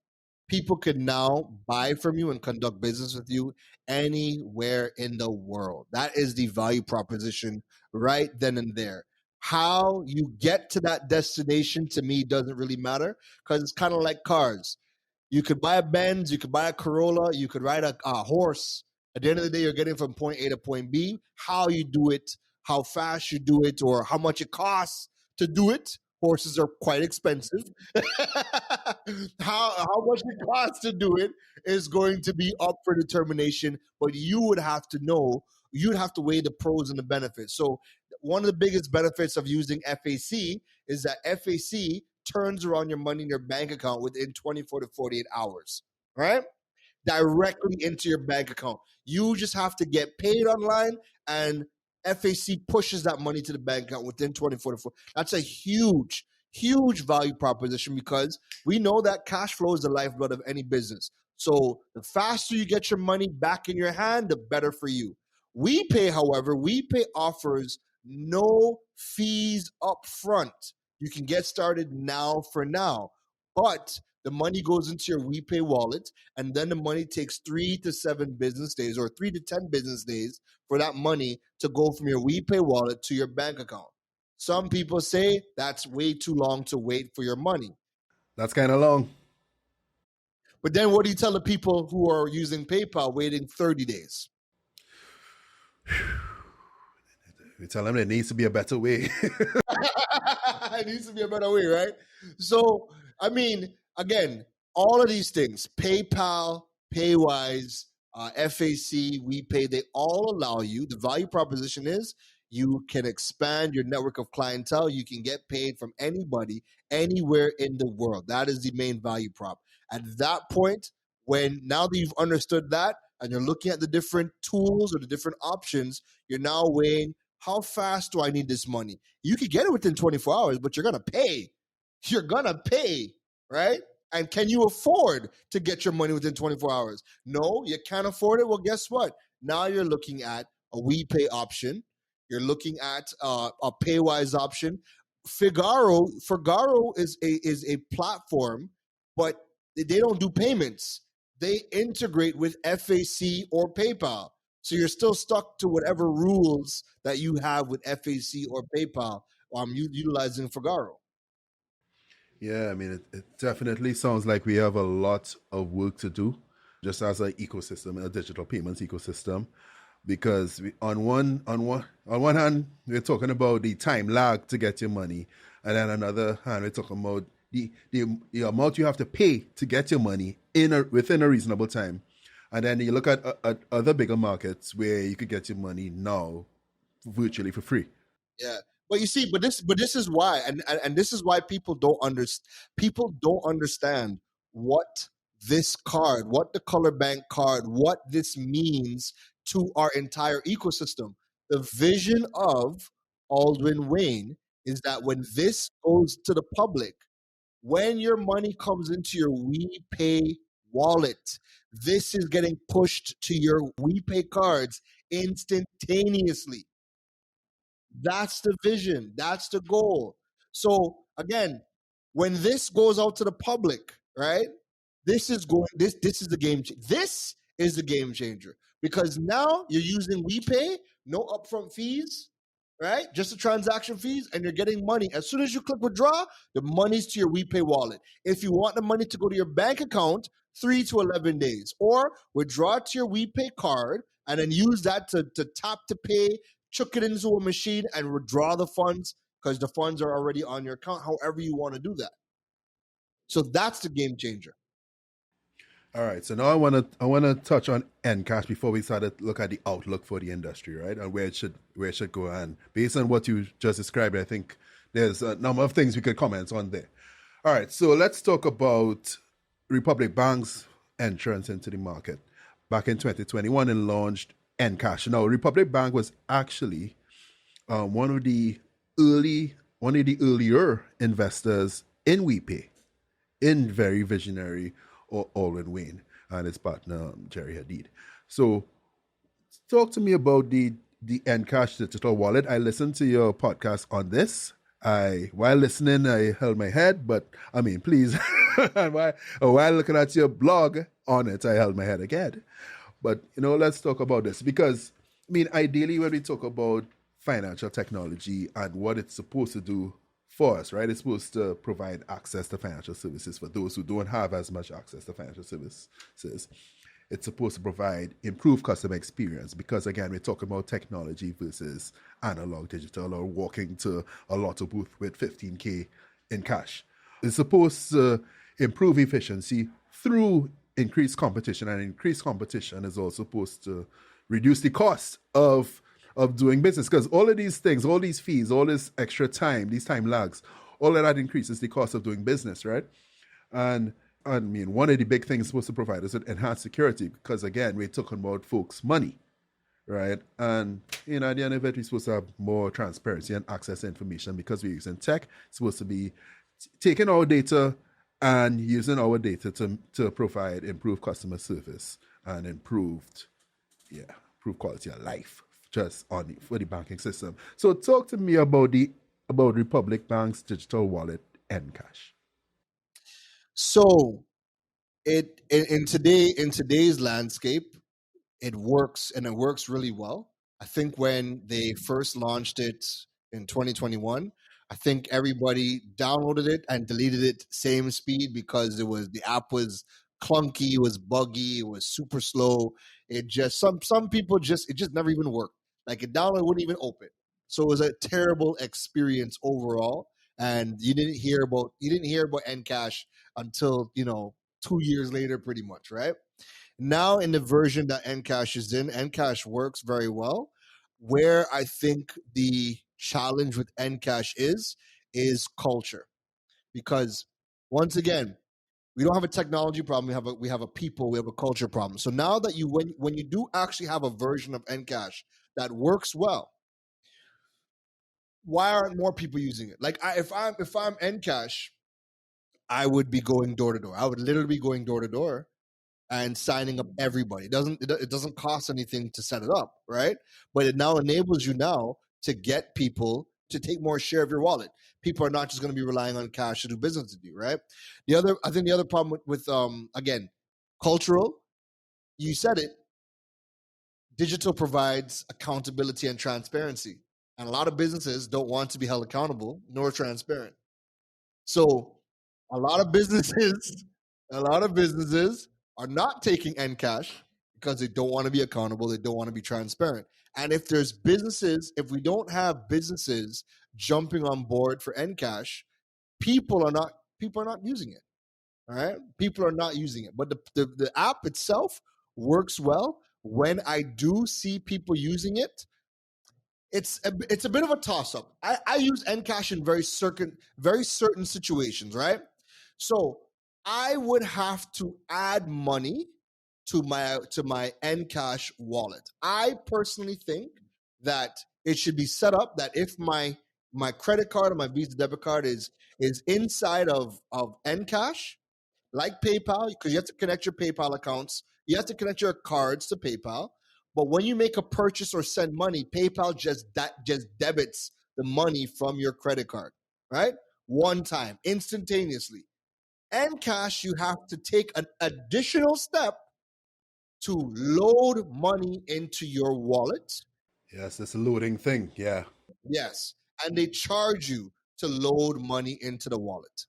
People can now buy from you and conduct business with you anywhere in the world. That is the value proposition right then and there. How you get to that destination to me doesn't really matter because it's kind of like cars. You could buy a Benz, you could buy a Corolla, you could ride a horse. At the end of the day, you're getting from point A to point B. How you do it, how fast you do it, or how much it costs to do it. Horses are quite expensive. how much it costs to do it is going to be up for determination, but you would have to know, you'd have to weigh the pros and the benefits. So one of the biggest benefits of using FAC is that FAC turns around your money in your bank account within 24 to 48 hours, right? Directly into your bank account. You just have to get paid online and FAC pushes that money to the bank account within 24 to 4. That's a huge, huge value proposition because we know that cash flow is the lifeblood of any business. So the faster you get your money back in your hand, the better for you. WePay, however, WePay offers no fees up front. You can get started now for now, but the money goes into your WePay wallet, and then the money takes 3 to 7 business days or 3 to 10 business days for that money to go from your WePay wallet to your bank account. Some people say that's way too long to wait for your money. That's kind of long. But then what do you tell the people who are using PayPal waiting 30 days? You tell them there needs to be a better way. It needs to be a better way, right? So, I mean, again, all of these things, PayPal, Paywise, FAC, WePay, they all allow you, the value proposition is you can expand your network of clientele. You can get paid from anybody, anywhere in the world. That is the main value prop. At that point, when now that you've understood that and you're looking at the different tools or the different options, you're now weighing how fast do I need this money? You could get it within 24 hours, but you're going to pay. You're going to pay, right? And can you afford to get your money within 24 hours? No, you can't afford it. Well, guess what? Now you're looking at a WePay option. You're looking at a Paywise option. Figaro is a platform, but they don't do payments. They integrate with FAC or PayPal. So you're still stuck to whatever rules that you have with FAC or PayPal. Utilizing Figaro. Yeah, I mean, it definitely sounds like we have a lot of work to do just as an ecosystem, a digital payments ecosystem. Because on one hand, we're talking about the time lag to get your money, and then another hand, we're talking about the amount you have to pay to get your money within a reasonable time. And then you look at other bigger markets where you could get your money now virtually for free. Yeah. But you see, but this is why, and this is why people don't understand what this card, what the color bank card, what this means to our entire ecosystem. The vision of Aldwin Wayne is that when this goes to the public, when your money comes into your WePay wallet, this is getting pushed to your WePay cards instantaneously. That's the vision. That's the goal. So again, when this goes out to the public, right? This is the game. This is the game changer because now you're using WePay, no upfront fees, right? Just the transaction fees, and you're getting money. As soon as you click withdraw, the money's to your WePay wallet. If you want the money to go to your bank account, 3 to 11 days, or withdraw to your WePay card and then use that to tap to pay, chuck it into a machine and withdraw the funds because the funds are already on your account, however you want to do that. So that's the game changer. All right, so now I want to touch on Endcash before we start to look at the outlook for the industry, right, and where it should go. And based on what you just described, I think there's a number of things we could comment on there. All right, so let's talk about Republic Bank's entrance into the market. Back in 2021, it launched Endcash. Now, Republic Bank was actually one of the earlier investors in WePay, in very visionary or Alwyn Wayne and his partner Jerry Hadid. So talk to me about the Encash digital wallet. I listened to your podcast on this. While listening, I held my head, but I mean, please, while looking at your blog on it, I held my head again. But let's talk about this because I mean, ideally, when we talk about financial technology and what it's supposed to do for us, right? It's supposed to provide access to financial services for those who don't have as much access to financial services. It's supposed to provide improved customer experience because, again, we're talking about technology versus analog digital or walking to a lotto booth with 15K in cash. It's supposed to improve efficiency through increased competition, and increased competition is also supposed to reduce the cost of doing business because all of these things, all these fees, all this extra time, these time lags, all of that increases the cost of doing business, right? And I mean, one of the big things supposed to provide is enhanced security because, again, we're talking about folks' money, right? And at the end of it, we're supposed to have more transparency and access to information because we're using tech. It's supposed to be taking our data and using our data to provide improved customer service and improved quality of life just for the banking system. So talk to me about Republic Bank's digital wallet, Encash. So in today's landscape, it works and it works really well. I think when they first launched it in 2021, I think everybody downloaded it and deleted it same speed because the app was clunky, it was buggy, it was super slow. It just some people it just never even worked. Like it download wouldn't even open. So it was a terrible experience overall. And you didn't hear about Encash until 2 years later, pretty much, right? Now in the version that Encash is in, Encash works very well. Where I think the challenge with Encash is culture, because once again, we don't have a technology problem. We have a culture problem. So now that when you do actually have a version of Encash that works well, why aren't more people using it? Like if I'm Encash, I would be going door to door. I would literally be going door to door and signing up everybody. It doesn't cost anything to set it up, right? But it now enables you now to get people to take more share of your wallet. People are not just going to be relying on cash to do business with you, right? I think the other problem with again, cultural, you said it, digital provides accountability and transparency. And a lot of businesses don't want to be held accountable nor transparent. So a lot of businesses are not taking Endcash because they don't want to be accountable, they don't want to be transparent. And if we don't have businesses jumping on board for Endcash, people are not using it. All right, people are not using it, but the app itself works well. When I do see people using it, it's a bit of a toss up. I use Encash in very certain situations, right? So I would have to add money to my Encash wallet. I personally think that it should be set up that if my credit card or my Visa debit card is inside of Encash, like PayPal, because you have to connect your PayPal accounts. You have to connect your cards to PayPal. But when you make a purchase or send money, PayPal just debits the money from your credit card, right? One time, instantaneously. And cash, you have to take an additional step to load money into your wallet. Yes, it's a loading thing. Yeah. Yes. And they charge you to load money into the wallet.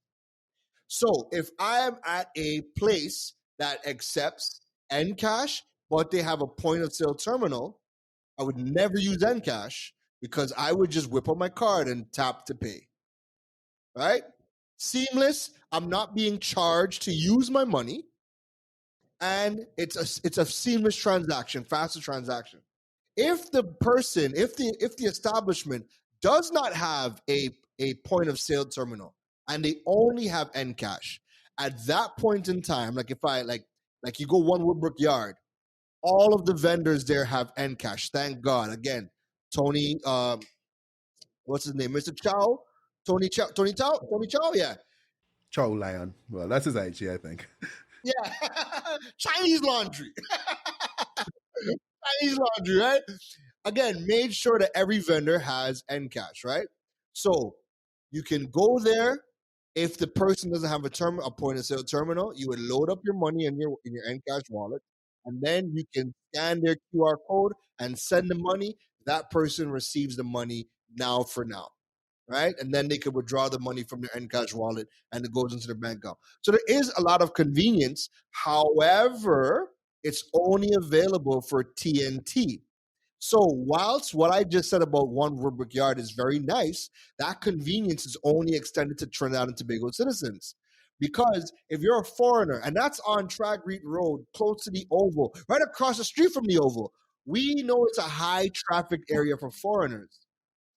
So if I am at a place that accepts Encash, but they have a point of sale terminal, I would never use Encash because I would just whip up my card and tap to pay. Right? Seamless. I'm not being charged to use my money. And it's a seamless transaction, faster transaction. If the establishment does not have a point of sale terminal and they only have Encash, at that point in time, like if I like you go one Woodbrook Yard, all of the vendors there have Encash. Thank God. Again, Tony, what's his name, Mr. Chow, Tony Chow, yeah. Chow Lion. Well, that's his IG, I think. Yeah, Chinese laundry. Chinese laundry, right? Again, made sure that every vendor has Encash, right? So you can go there. If the person doesn't have a point of sale terminal, you would load up your money in your Encash wallet, and then you can scan their QR code and send the money. That person receives the money now for now, right? And then they could withdraw the money from their Encash wallet and it goes into their bank account. So there is a lot of convenience. However, it's only available for TNT. So whilst what I just said about one Woodbrook Yard is very nice, that convenience is only extended to Trinidad and Tobago citizens. Because if you're a foreigner, and that's on Tragreet Road, close to the Oval, right across the street from the Oval, we know it's a high traffic area for foreigners.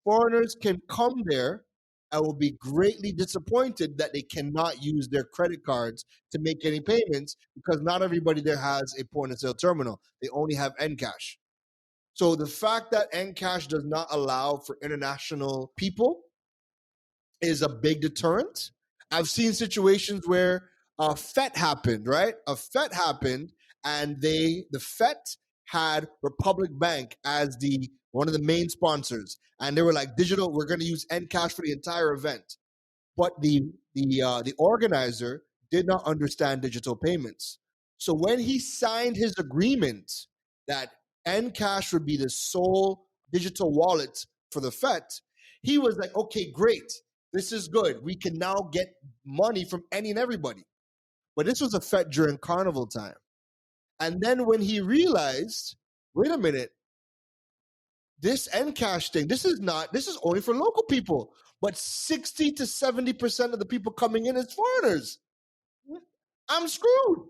Foreigners can come there and will be greatly disappointed that they cannot use their credit cards to make any payments because not everybody there has a point of sale terminal. They only have Encash. So the fact that Encash does not allow for international people is a big deterrent. I've seen situations where a FET happened, right? A FET happened, and the FET had Republic Bank as one of the main sponsors, and they were like, "Digital, we're going to use Encash for the entire event." But the organizer did not understand digital payments. So when he signed his agreement that Encash would be the sole digital wallet for the FET, he was like, okay, great. This is good. We can now get money from any and everybody. But this was a FET during carnival time. And then when he realized, wait a minute, this Encash thing, this is only for local people. But 60 to 70% of the people coming in is foreigners. I'm screwed.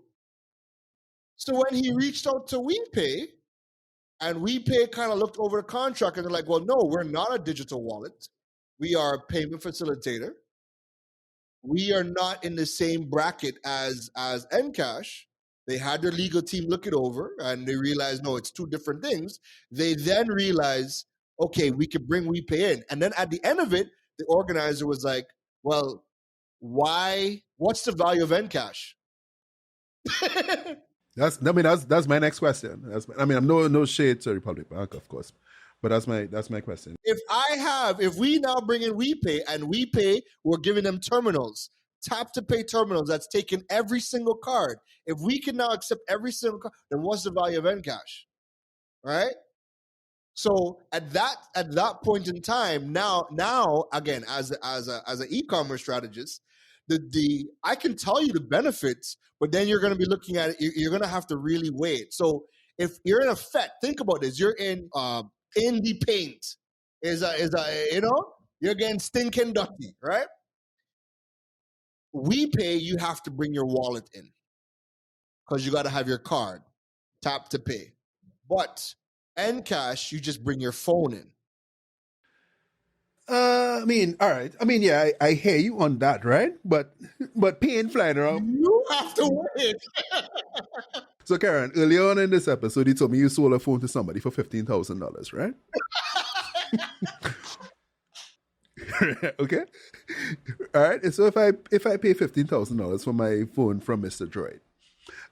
So when he reached out to WePay, and WePay kind of looked over the contract and they're like, well, no, we're not a digital wallet. We are a payment facilitator. We are not in the same bracket as Encash. They had their legal team look it over and they realized, no, it's two different things. They then realized, okay, we could bring WePay in. And then at the end of it, the organizer was like, well, what's the value of Encash? That's my next question. I'm no shade to Republic Bank, of course, But that's my question. If we now bring in WePay, and WePay, we're giving them terminals, tap to pay terminals that's taking every single card. If we can now accept every single card, then what's the value of Encash? Right? So at that point in time, now again, as an e-commerce strategist, the I can tell you the benefits, but then you're going to be looking at it. You're going to have to really weigh it. So if you're in effect, think about this: you're in the paint, is a you're getting stinking dirty, right? WePay, you have to bring your wallet in because you got to have your card tap to pay. But Encash, you just bring your phone in. I mean, all right. I mean, yeah, I hear you on that, right? But paying flying around. You have to wait. So, Karen, earlier on in this episode, you told me you sold a phone to somebody for $15,000, right? Okay. All right. And so if I pay $15,000 for my phone from Mr. Droid,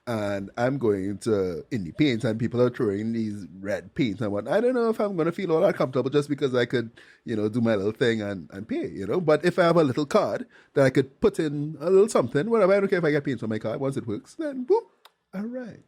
and I'm going to in the paint, and people are throwing these red paint and what, I don't know if I'm going to feel all that comfortable just because I could, do my little thing and pay, But if I have a little card that I could put in a little something, whatever, I don't care if I get paint on my card. Once it works, then boom, all right.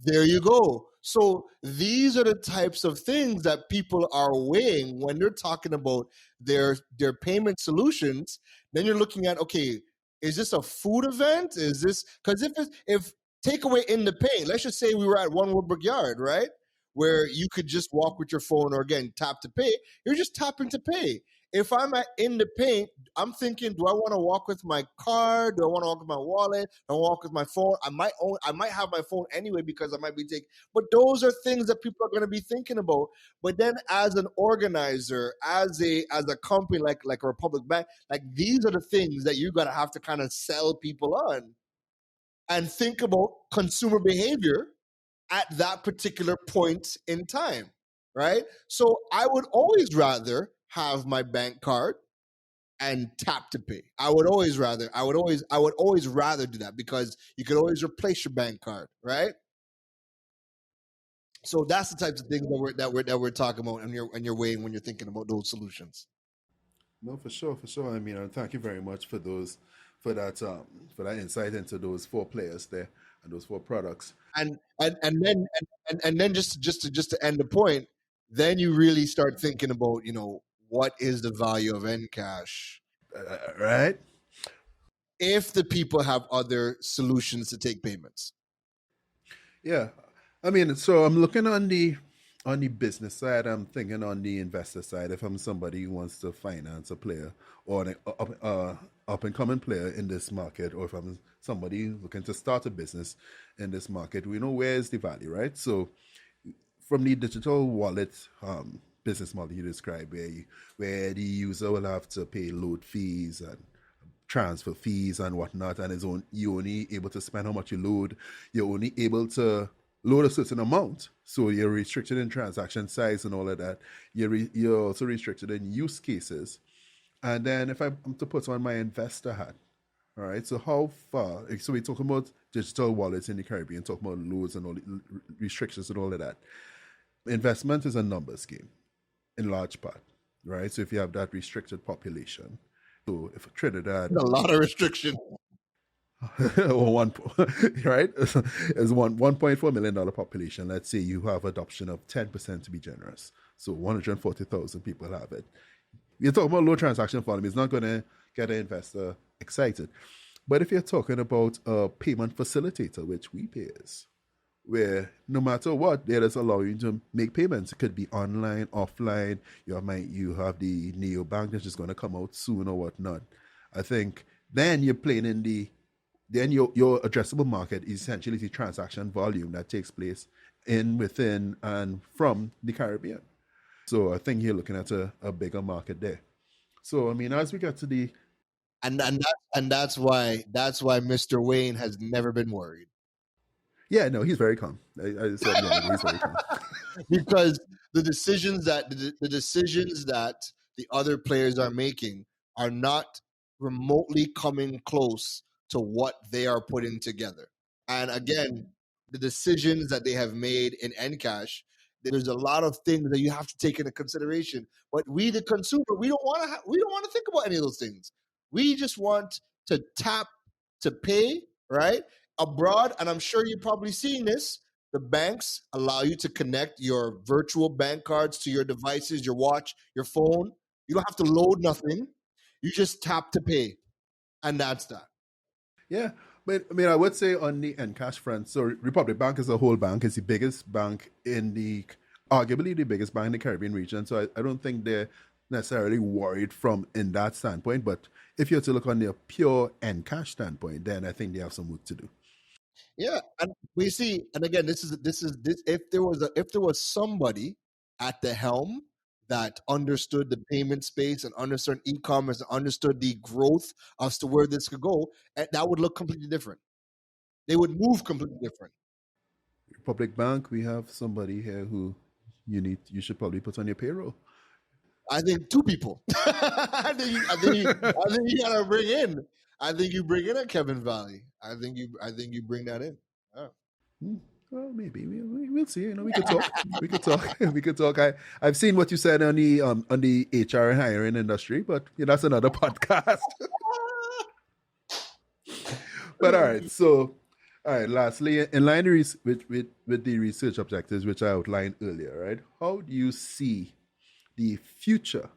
There you go. So these are the types of things that people are weighing when they're talking about their payment solutions. Then you're looking at, okay, is this a food event? Is this because if takeaway in the pay, let's just say we were at One Woodbrook Yard, right? Where you could just walk with your phone or again tap to pay, you're just tapping to pay. If I'm in the paint, I'm thinking, do I want to walk with my card? Do I want to walk with my wallet? Do I walk with my phone? I might have my phone anyway because I might be taking. But those are things that people are going to be thinking about. But then, as an organizer, as a company like a Republic Bank, like these are the things that you're going to have to kind of sell people on, and think about consumer behavior at that particular point in time, right? So I would always rather have my bank card and tap to pay. I would always rather do that because you could always replace your bank card, right? So that's the types of things that we're talking about, and you're weighing when you're thinking about those solutions. No, for sure, for sure. I mean, thank you very much for that insight into those four players there and those four products. And then just to end the point, then you really start thinking about what is the value of Encash, Right? if the people have other solutions to take payments. Yeah. I mean, so I'm looking on the business side. I'm thinking on the investor side. If I'm somebody who wants to finance a player or an up and coming player in this market, or if I'm somebody looking to start a business in this market, we know where is the value, right? So from the digital wallet business model you described, where the user will have to pay load fees and transfer fees and whatnot, and you're only able to spend how much you load. You're only able to load a certain amount, so you're restricted in transaction size and all of that. You're also restricted in use cases. And then if I'm to put on my investor hat, all right, so how far? So we're talking about digital wallets in the Caribbean, talking about loads and all the restrictions and all of that. Investment is a numbers game in large part, right? So if you have that restricted population, so if Trinidad, a lot of restriction, one right, is $1.4 million population. Let's say you have adoption of 10% to be generous, so 140,000 people have it. You're talking about low transaction volume. It's not going to get an investor excited. But if you're talking about a payment facilitator, which WePay is, where no matter what, they just allow you to make payments. It could be online, offline. You have the neobank that's just going to come out soon or whatnot. I think then you're playing in your addressable market is essentially the transaction volume that takes place within and from the Caribbean. So I think you're looking at a bigger market there. So I mean, as we get to the and that's why Mr. Wayne has never been worried. Yeah, no, he's very calm. I said he's very calm. Because the decisions that the other players are making are not remotely coming close to what they are putting together. And again, the decisions that they have made in Encash There's a lot of things that you have to take into consideration. But we, the consumer, we don't want to think about any of those things. We just want to tap to pay, right? Abroad, and I'm sure you're probably seeing this, the banks allow you to connect your virtual bank cards to your devices, your watch, your phone. You don't have to load nothing. You just tap to pay, and that's that. Yeah, but I mean, I would say on the Encash front, so Republic Bank is a whole bank. It's the biggest bank in the, arguably the biggest bank in the Caribbean region. So I don't think they're necessarily worried from in that standpoint. But if you're to look on the pure Encash standpoint, then I think they have some work to do. Yeah, and we see, and again, this. If there was somebody at the helm that understood the payment space and understood e-commerce and understood the growth as to where this could go, that would look completely different. They would move completely different. Republic Bank, we have somebody here who you should probably put on your payroll. I think two people. I think you gotta bring in. I think you bring in a Kevin Valley. I think you bring that in. Yeah. Well, maybe we'll see. You know, we could talk. We could talk. We could talk. I've seen what you said on the HR and hiring industry, but that's another podcast. But all right. So, all right. Lastly, in line with the research objectives which I outlined earlier, right? How do you see the future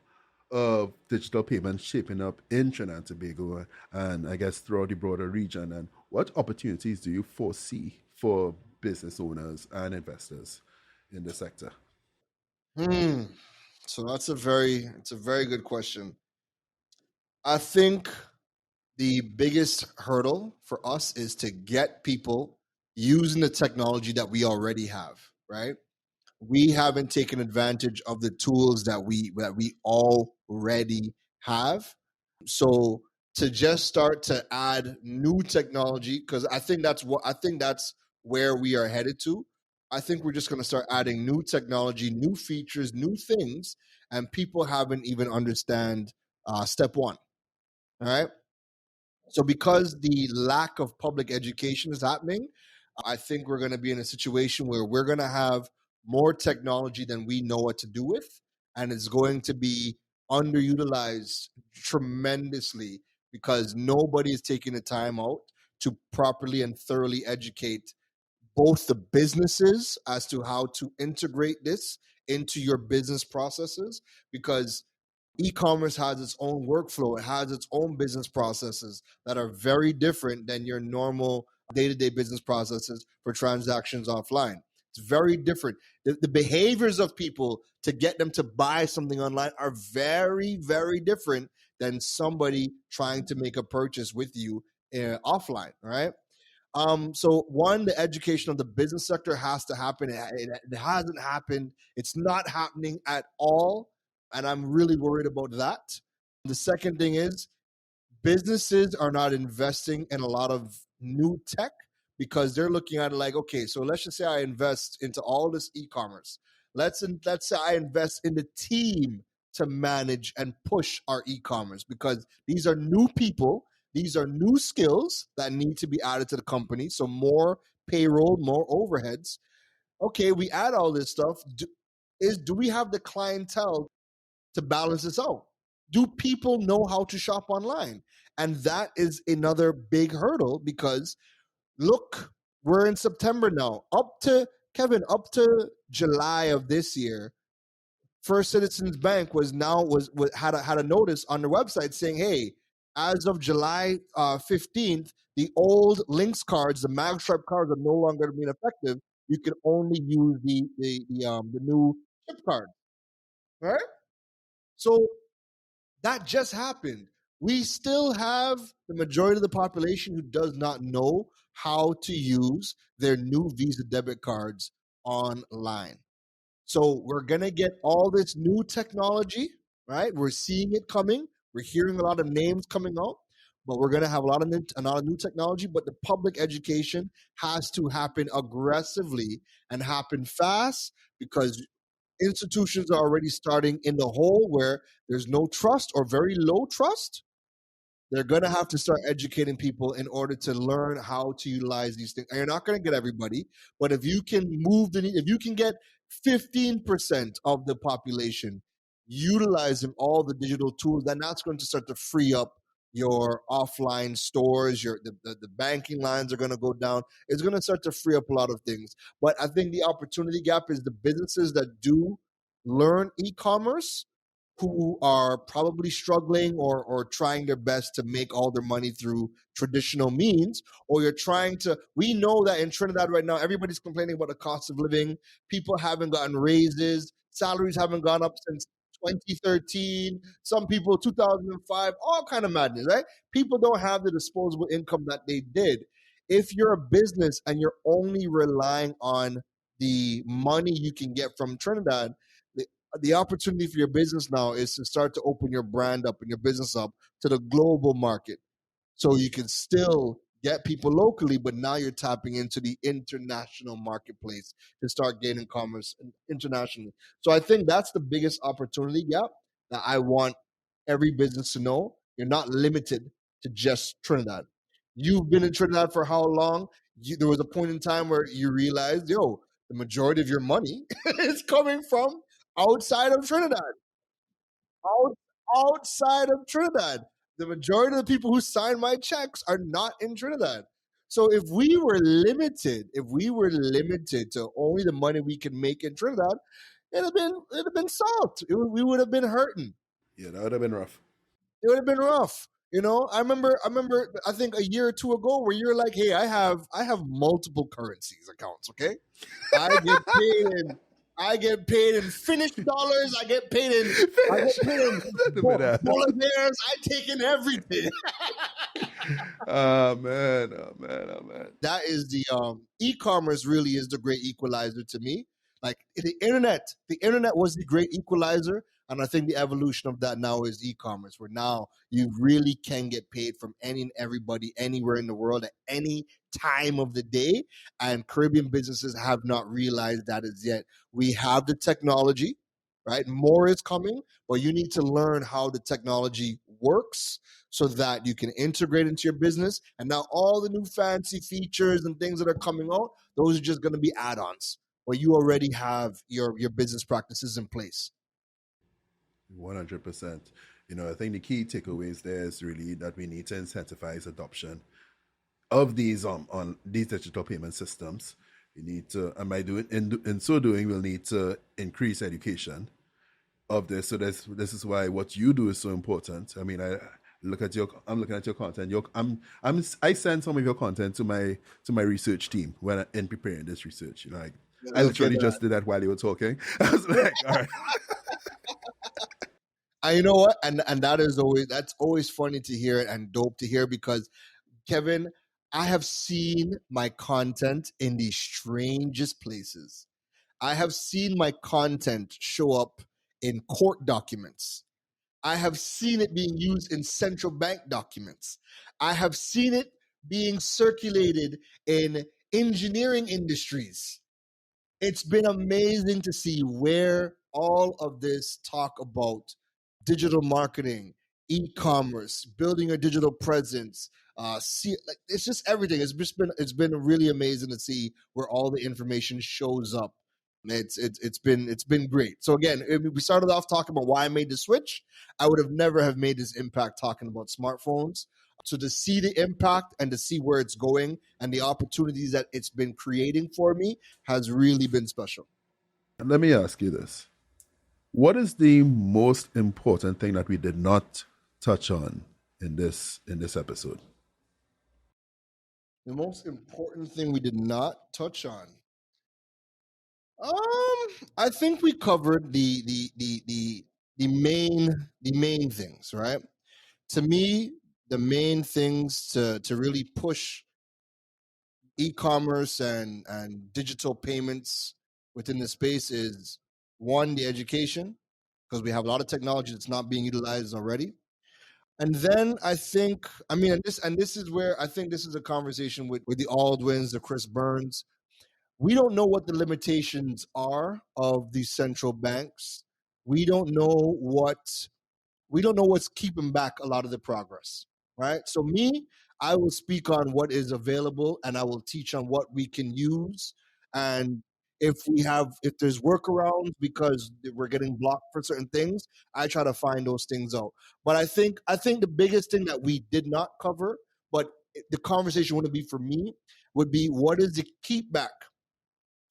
of digital payments shaping up in Trinidad and Tobago and I guess throughout the broader region? And what opportunities do you foresee for business owners and investors in the sector? So it's a very good question. I think the biggest hurdle for us is to get people using the technology that we already have, right? We haven't taken advantage of the tools that we already have. So to just start to add new technology, because I think that's where we are headed to. I think we're just going to start adding new technology, new features, new things, and people haven't even understand step one. All right. So because the lack of public education is happening, I think we're going to be in a situation where we're going to have more technology than we know what to do with, and it's going to be underutilized tremendously because nobody is taking the time out to properly and thoroughly educate both the businesses as to how to integrate this into your business processes, because e-commerce has its own workflow, it has its own business processes that are very different than your normal day-to-day business processes for transactions offline. It's very different. The behaviors of people to get them to buy something online are very, very different than somebody trying to make a purchase with you offline, right? So one, the education of the business sector has to happen. It hasn't happened. It's not happening at all. And I'm really worried about that. The second thing is businesses are not investing in a lot of new tech because they're looking at it like, okay, so let's just say I invest into all this e-commerce. Let's say I invest in the team to manage and push our e-commerce because these are new people, these are new skills that need to be added to the company. So more payroll, more overheads. Okay, we add all this stuff. Do we have the clientele to balance this out? Do people know how to shop online? And that is another big hurdle because look, we're in September now. Up to July of this year, First Citizens Bank had a notice on their website saying, "Hey, as of July 15th, the old Lynx cards, the magstripe cards, are no longer being effective. You can only use the new chip card." All right. So that just happened. We still have the majority of the population who does not know how to use their new Visa debit cards online. So we're going to get all this new technology, right? We're seeing it coming. We're hearing a lot of names coming out, but we're going to have a lot of new technology. But the public education has to happen aggressively and happen fast because institutions are already starting in the hole where there's no trust or very low trust. They're going to have to start educating people in order to learn how to utilize these things. And you're not going to get everybody, but if you can if you can get 15% of the population utilizing all the digital tools, then that's going to start to free up your offline stores. The banking lines are going to go down. It's going to start to free up a lot of things. But I think the opportunity gap is the businesses that do learn e-commerce, who are probably struggling or trying their best to make all their money through traditional means, or you're trying to, we know that in Trinidad right now, everybody's complaining about the cost of living. People haven't gotten raises. Salaries haven't gone up since 2013. Some people 2005, all kind of madness, right? People don't have the disposable income that they did. If you're a business and you're only relying on the money you can get from Trinidad, the opportunity for your business now is to start to open your brand up and your business up to the global market, so you can still get people locally, but now you're tapping into the international marketplace to start gaining commerce internationally. So I think that's the biggest opportunity gap that I want every business to know. You're not limited to just Trinidad. You've been in Trinidad for how long? There was a point in time where you realized, yo, the majority of your money is coming from outside of Trinidad. Out, outside of Trinidad. The majority of the people who sign my checks are not in Trinidad. So if we were limited, to only the money we can make in Trinidad, it'd have been salt. We would have been hurting. Yeah, that would have been rough. It would have been rough. I remember I think a year or two ago where you're like, hey, I have multiple currencies accounts, okay? I get paid in Finnish dollars. I get paid in bolivars. I take in everything. Oh man, oh man, oh man. That is the e-commerce really is the great equalizer to me. Like the internet was the great equalizer, and I think the evolution of that now is e-commerce, where now you really can get paid from any and everybody anywhere in the world at any time of the day. And Caribbean businesses have not realized that as yet. We have the technology, right? More is coming, but you need to learn how the technology works so that you can integrate into your business. And now all the new fancy features and things that are coming out, those are just going to be add-ons, but you already have your business practices in place. 100%. I think the key takeaways there is really that we need to incentivize adoption of these on these digital payment systems. We need to, and by doing in so doing, we'll need to increase education of this. So this is why what you do is so important. I mean, I'm looking at your content. I send some of your content to my research team when in preparing this research. I literally just did that while you were talking. I was like, all right. You know what? And that's always funny to hear and dope to hear, because Kevin, I have seen my content in the strangest places. I have seen my content show up in court documents. I have seen it being used in central bank documents. I have seen it being circulated in engineering industries. It's been amazing to see where all of this talk about digital marketing, e-commerce, building a digital presence, it's just everything. It's been really amazing to see where all the information shows up. It's been great. So again, if we started off talking about why I made the switch. I would have never have made this impact talking about smartphones. So to see the impact and to see where it's going and the opportunities that it's been creating for me has really been special. And let me ask you this: what is the most important thing that we did not touch on in this episode? The most important thing we did not touch on. I think we covered the main things, right? To me, the main things to really push e-commerce and digital payments within the space is, one, the education, because we have a lot of technology that's not being utilized already. And then I think, and this is where I think this is a conversation with the Aldwins, the Chris Burns. We don't know what the limitations are of these central banks. We don't know what's keeping back a lot of the progress, right? So me, I will speak on what is available, and I will teach on what we can use. And if there's workarounds because we're getting blocked for certain things, I try to find those things out. But I think the biggest thing that we did not cover, but the conversation wouldn't be for me, would be what is the keep back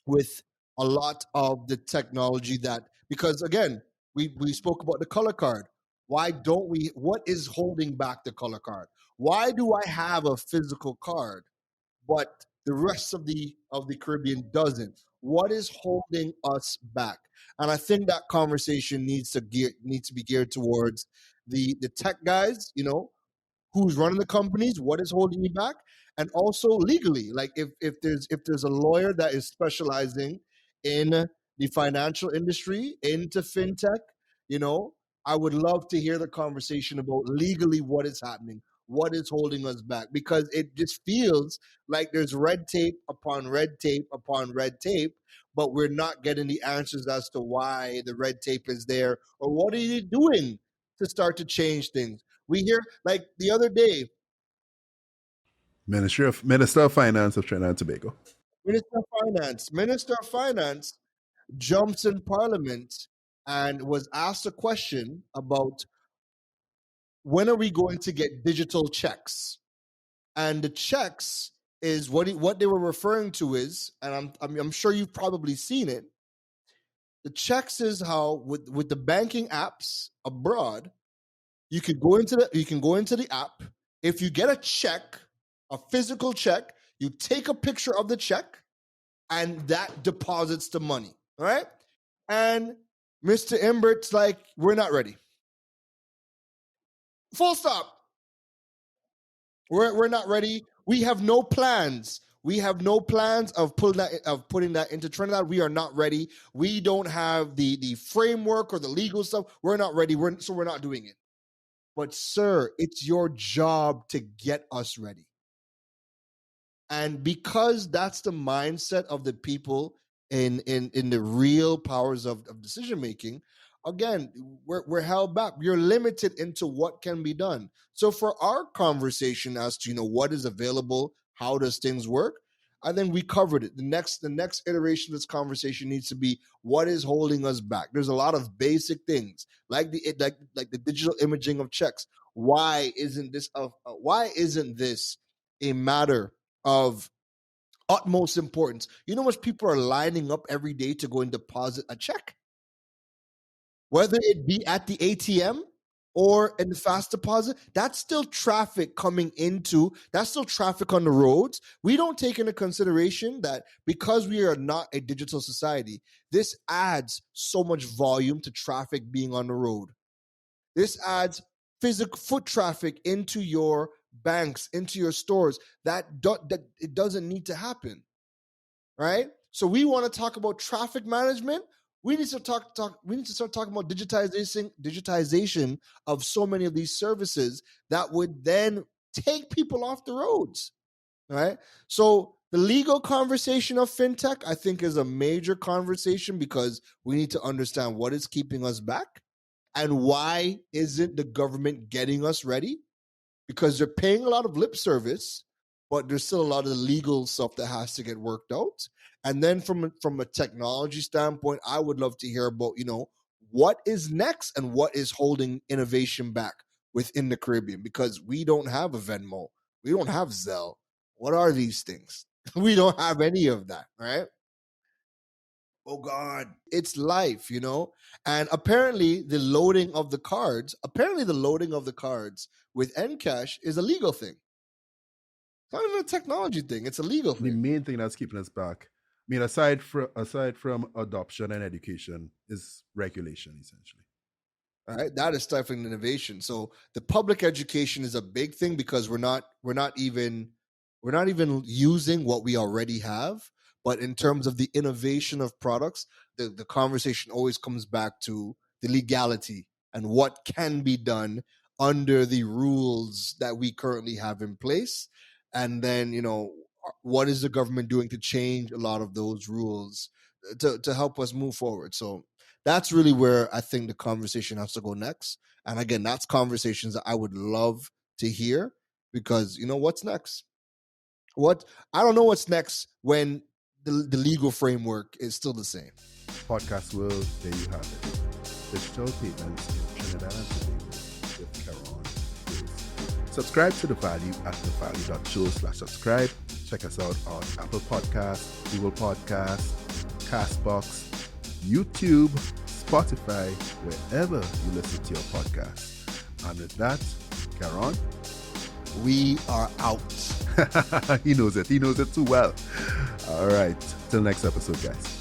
with a lot of the technology that, because again, we spoke about the color card. Why don't we, what is holding back the color card? Why do I have a physical card but the rest of the Caribbean doesn't? What is holding us back? And I think that conversation needs to be geared towards the tech guys, who's running the companies, what is holding you back, and also legally, like if there's a lawyer that is specializing in the financial industry into fintech, you know I would love to hear the conversation about legally what is happening, what is holding us back, because it just feels like there's red tape upon red tape upon red tape, but we're not getting the answers as to why the red tape is there, or what are you doing to start to change things. We hear, like the other day, Minister of Finance of Trinidad and Tobago. Minister of Finance jumps in Parliament and was asked a question about when are we going to get digital checks, and the checks is what they were referring to is, and I'm sure you've probably seen it. The checks is how with the banking apps abroad, you can go into the app. If you get a check, a physical check, you take a picture of the check, and that deposits the money. All right. And Mr. Imbert's like, we're not ready. Full stop. We're not ready. We have no plans. We have no plans of putting that into Trinidad. We are not ready. We don't have the framework or the legal stuff. We're not ready. So we're not doing it. But sir, it's your job to get us ready. And because that's the mindset of the people in the real powers of decision making, again, we're held back. You're limited into what can be done. So for our conversation as to what is available, how does things work, I think we covered it. The next iteration of this conversation needs to be what is holding us back. There's a lot of basic things like the digital imaging of checks. Why isn't this a matter of utmost importance? You know how much people are lining up every day to go and deposit a check? Whether it be at the ATM or in the fast deposit, that's still traffic that's still traffic on the roads. We don't take into consideration that because we are not a digital society, this adds so much volume to traffic being on the road. This adds physical foot traffic into your banks, into your stores. That it doesn't need to happen, right? So we want to talk about traffic management. We need to We need to start talking about digitization of so many of these services that would then take people off the roads, right? So the legal conversation of fintech, I think, is a major conversation because we need to understand what is keeping us back and why isn't the government getting us ready? Because they're paying a lot of lip service, but there's still a lot of legal stuff that has to get worked out. And then from a technology standpoint, I would love to hear about, what is next and what is holding innovation back within the Caribbean, because we don't have a Venmo. We don't have Zelle. What are these things? We don't have any of that, right? Oh God, it's life, And apparently the loading of the cards with Endcash is a legal thing. It's not even a technology thing, it's a legal The thing. main thing that's keeping us back, I mean, aside from adoption and education, is regulation, essentially. All right, that is stifling innovation. So the public education is a big thing because we're not even using what we already have. But in terms of the innovation of products, the conversation always comes back to the legality and what can be done under the rules that we currently have in place. And then, what is the government doing to change a lot of those rules to help us move forward? So that's really where I think the conversation has to go next. And again, that's conversations that I would love to hear. because what's next? I don't know what's next when the legal framework is still the same. Podcast world, there you have it. Digital payments in Trinidad and Tobago with Keron Rose. Subscribe to The Value at thevalue.show/subscribe. Check us out on Apple Podcasts, Google Podcasts, Castbox, YouTube, Spotify, wherever you listen to your podcasts. And with that, Keron, we are out. He knows it. He knows it too well. All right. Till next episode, guys.